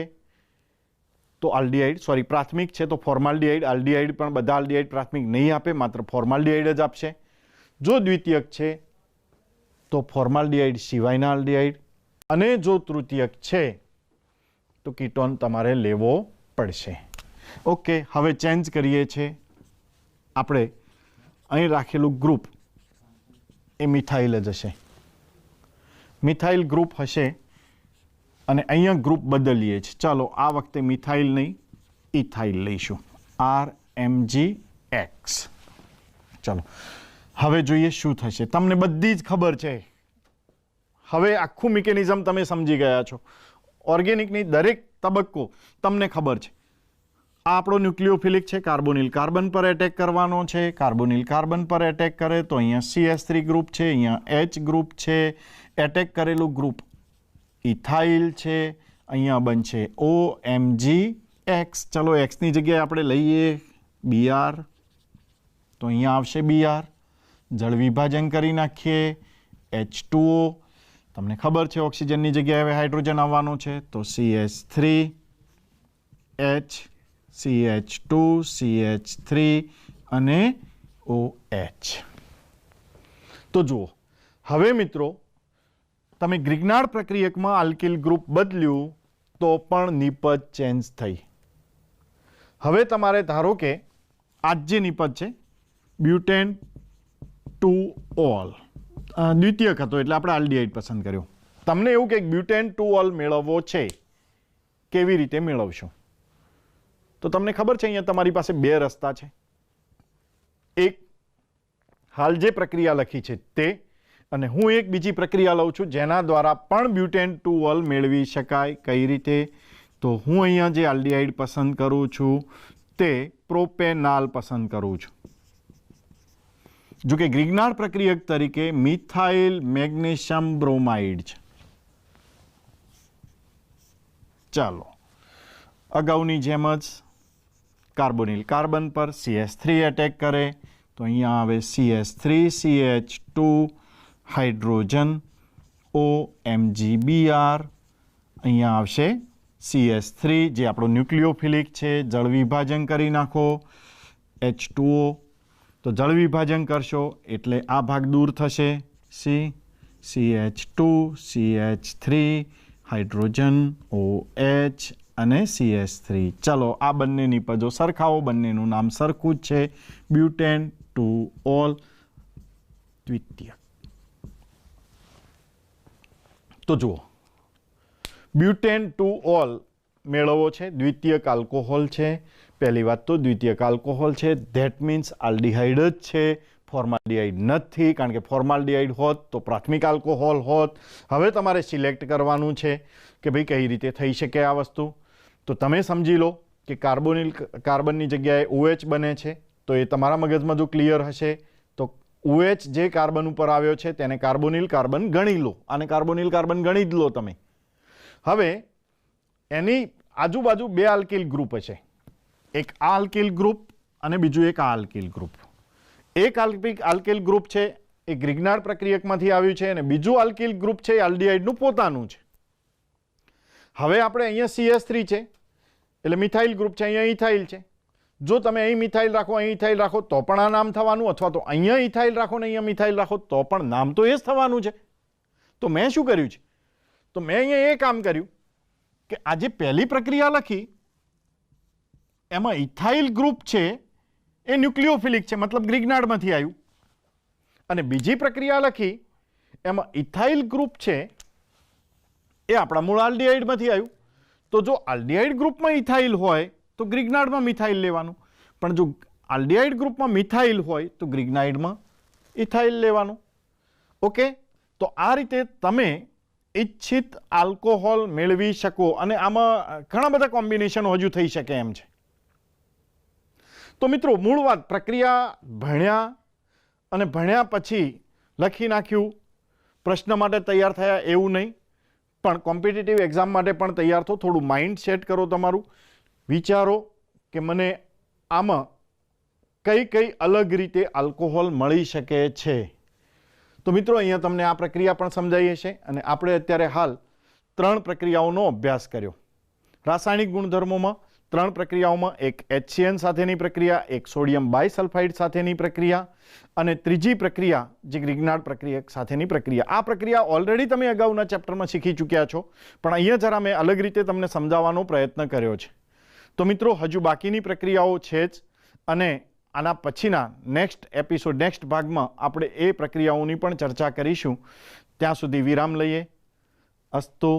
તો આલ્ડિહાઇડ, સોરી પ્રાથમિક છે તો ફોર્માલ્ડિહાઇડ. આલ્ડિહાઇડ પણ બધા આલ્ડિહાઇડ પ્રાથમિક નહીં આપે, માત્ર ફોર્માલ્ડિહાઇડ જ આપશે. જો દ્વિતીયક છે તો ફોર્માલ્ડિહાઇડ સિવાયના આલ્ડિહાઇડ, અને જો તૃતીયક છે તો કીટોન તમારે લેવો પડશે. ઓકે, હવે ચેન્જ કરીએ છીએ આપણે. અહીં રાખેલું ગ્રુપ એ મિથાઇલ જ હશે, મિથાઇલ ગ્રુપ હશે અને અહીંયા ગ્રુપ બદલીએ છીએ. ચાલો આ વખતે મિથાઇલ નહીં ઇથાઇલ લઈશું, RMgX. ચાલો હવે જોઈએ શું થશે. તમને બધી જ ખબર છે, હવે આખું મિકેનિઝમ તમે સમજી ગયા છો. ઓર્ગેનિકની દરેક તબક્કો તમને ખબર છે. આ આપણો ન્યુક્લિયોફિલિક છે, કાર્બોનિલ કાર્બન પર એટેક કરવાનો છે. કાર્બોનિલ કાર્બન પર એટેક કરે તો અહીંયા CH3 ગ્રુપ છે, અહીંયા H ગ્રુપ છે. એટેક કરેલું ગ્રુપ ઇથાઇલ છે, અહીંયા બનશે OMgX. ચલો એક્સની જગ્યાએ આપણે લઈએ Br, તો અહીંયા આવશે Br. જળ વિભાજન કરી નાખીએ, H2O. તમને ખબર છે ઓક્સિજનની જગ્યાએ હવે હાઇડ્રોજન આવવાનું છે, તો CH3 H, CH2 CH3 અને OH. તો જુઓ હવે મિત્રો, તમે ગ્રિગ્નાર્ડ પ્રક્રિયકમાં આલ્કિલ ગ્રુપ બદલ્યું તો પણ નિપજ ચેન્જ થઈ. હવે તમારે ધારો કે આ જે નિપજ છે બ્યુટેન 2-ol, દ્વિતીયક હતો એટલે આપણે આલ્ડિહાઇડ પસંદ કર્યો. તમને એવું કે બ્યુટેન 2-ol મેળવવો છે, કેવી રીતે મેળવશો? તો તમને ખબર છે અહીંયા તમારી પાસે બે રસ્તા છે. એક હાલ જે પ્રક્રિયા લખી છે તે, અને હું એક બીજી પ્રક્રિયા લઉં છું જેના દ્વારા પણ બ્યુટેન 2-ol મેળવી શકાય. કઈ રીતે? તો હું અહીંયા જે આલ્ડિહાઇડ પસંદ કરું છું તે પ્રોપેનાલ પસંદ કરું છું. જો કે ગ્રિગ્નાર્ડ પ્રક્રિયક તરીકે મિથાઇલ મેગ્નેશિયમ બ્રોમાઇડ છે. ચાલો અગાઉની જેમ જ કાર્બોનિલ કાર્બન પર CH3 એટેક કરે તો અહીંયા આવે CH3 CH2 હાઇડ્રોજન OMgBr. અહીંયા આવશે CH3 જે આપણો ન્યુક્લિયોફિલિક છે, જળ વિભાજન કરી નાખો H2O. તો જળ વિભાજન કરશો એટલે આ ભાગ દૂર થશે, CH2 CH3 હાઇડ્રોજન OH અને CH3. ચલો આ બંને નિપજો સરખાવો, બંનેનું નામ સરખું જ છે, બ્યુટેન 2-ol દ્વિતીયક. તો જુઓ બ્યુટેન 2-ol મેળવવો છે, દ્વિતીયક આલ્કોહોલ છે. પહેલી વાત તો દ્વિતીયક આલ્કોહોલ છે, ધેટ મીન્સ આલ્ડિહાઇડ જ છે, ફોર્માલ્ડિહાઇડ નથી, કારણ કે ફોર્માલ્ડિહાઇડ હોત તો પ્રાથમિક આલ્કોહોલ હોત. હવે તમારે સિલેક્ટ કરવાનું છે કે ભાઈ કઈ રીતે થઈ શકે આ વસ્તુ. તો તમે સમજી લો કે કાર્બોનિલ કાર્બનની જગ્યાએ OH બને છે, તો એ તમારા મગજમાં જો ક્લિયર હશે તો OH જે કાર્બન ઉપર આવ્યો છે તેને કાર્બોનિલ કાર્બન ગણી લો, અને કાર્બોનિલ કાર્બન ગણી જ લો તમે. હવે એની આજુબાજુ બે આલ્કિલ ગ્રુપ હશે, એક આ આલ્કિલ ગ્રુપ અને બીજું એક આ આલ્કિલ ગ્રુપ. એક આલ્કિલ ગ્રુપ છે એ ગ્રિગ્નાર્ડ પ્રક્રિયકમાંથી આવ્યું છે અને બીજું આલ્કિલ ગ્રુપ છે એ આલ્ડિહાઇડનું પોતાનું છે. હવે આપણે અહીંયા CH3 છે એટલે મિથાઇલ ગ્રુપ છે, અહીંયા ઇથાઇલ છે. જો તમે અહીં મિથાઇલ રાખો, અહીં ઇથાઇલ રાખો તો પણ આ નામ થવાનું, અથવા તો અહીંયા ઇથાઇલ રાખો ને અહીંયા મિથાઇલ રાખો તો પણ નામ તો એ જ થવાનું છે. તો મેં શું કર્યું છે, તો મેં અહીંયા એ કામ કર્યું કે આ જે પહેલી પ્રક્રિયા લખી એમાં ઇથાઇલ ગ્રુપ છે એ ન્યુક્લિયોફિલિક છે, મતલબ ગ્રિગ્નાર્ડમાંથી આવ્યું. અને બીજી પ્રક્રિયા લખી એમાં ઇથાઇલ ગ્રુપ છે એ આપણા મૂળ આલ્ડિહાઇડમાંથી આવ્યું. તો જો આલ્ડિહાઇડ ગ્રુપમાં ઇથાઇલ હોય તો ગ્રિગ્નાર્ડમાં મિથાઇલ લેવાનું, પણ જો આલ્ડિહાઇડ ગ્રુપમાં મિથાઇલ હોય તો ગ્રિગ્નાઇડમાં ઇથાઇલ લેવાનું. ઓકે, તો આ રીતે તમે ઇચ્છિત આલ્કોહોલ મેળવી શકો અને આમાં ઘણા બધા કોમ્બિનેશનો હજુ થઈ શકે એમ છે. તો મિત્રો, મૂળ વાત, પ્રક્રિયા ભણ્યા અને ભણ્યા પછી લખી નાખ્યું, પ્રશ્ન માટે તૈયાર થયા એવું નહીં, પણ કોમ્પિટિટિવ એક્ઝામ માટે પણ તૈયાર થો. થોડું માઇન્ડ સેટ કરો તમારું, વિચારો કે મને આમાં કઈ કઈ અલગ રીતે આલ્કોહોલ મળી શકે છે. તો મિત્રો, અહીંયા તમને આ પ્રક્રિયા પણ સમજાઈ હશે અને આપણે અત્યારે હાલ 3 પ્રક્રિયાઓનો અભ્યાસ કર્યો. રાસાયણિક ગુણધર્મોમાં 3 પ્રક્રિયાઓમાં એક HCN સાથેની પ્રક્રિયા, એક સોડિયમ બાયસલ્ફાઇડ સાથેની પ્રક્રિયા અને ત્રીજી પ્રક્રિયા જે ગ્રિગ્નાર્ડ પ્રક્રિયક સાથેની પ્રક્રિયા. આ પ્રક્રિયા ઓલરેડી તમે અગાઉના ચેપ્ટરમાં શીખી ચૂક્યા છો, પણ અહીંયા જરા મેં અલગ રીતે તમને સમજાવવાનો પ્રયત્ન કર્યો છે. તો મિત્રો, હજુ બાકીની પ્રક્રિયાઓ છે જ અને આના પછીના નેક્સ્ટ એપિસોડ, નેક્સ્ટ ભાગમાં આપણે એ પ્રક્રિયાઓની પણ ચર્ચા કરીશું. ત્યાં સુધી વિરામ લઈએ. અસ્તુ.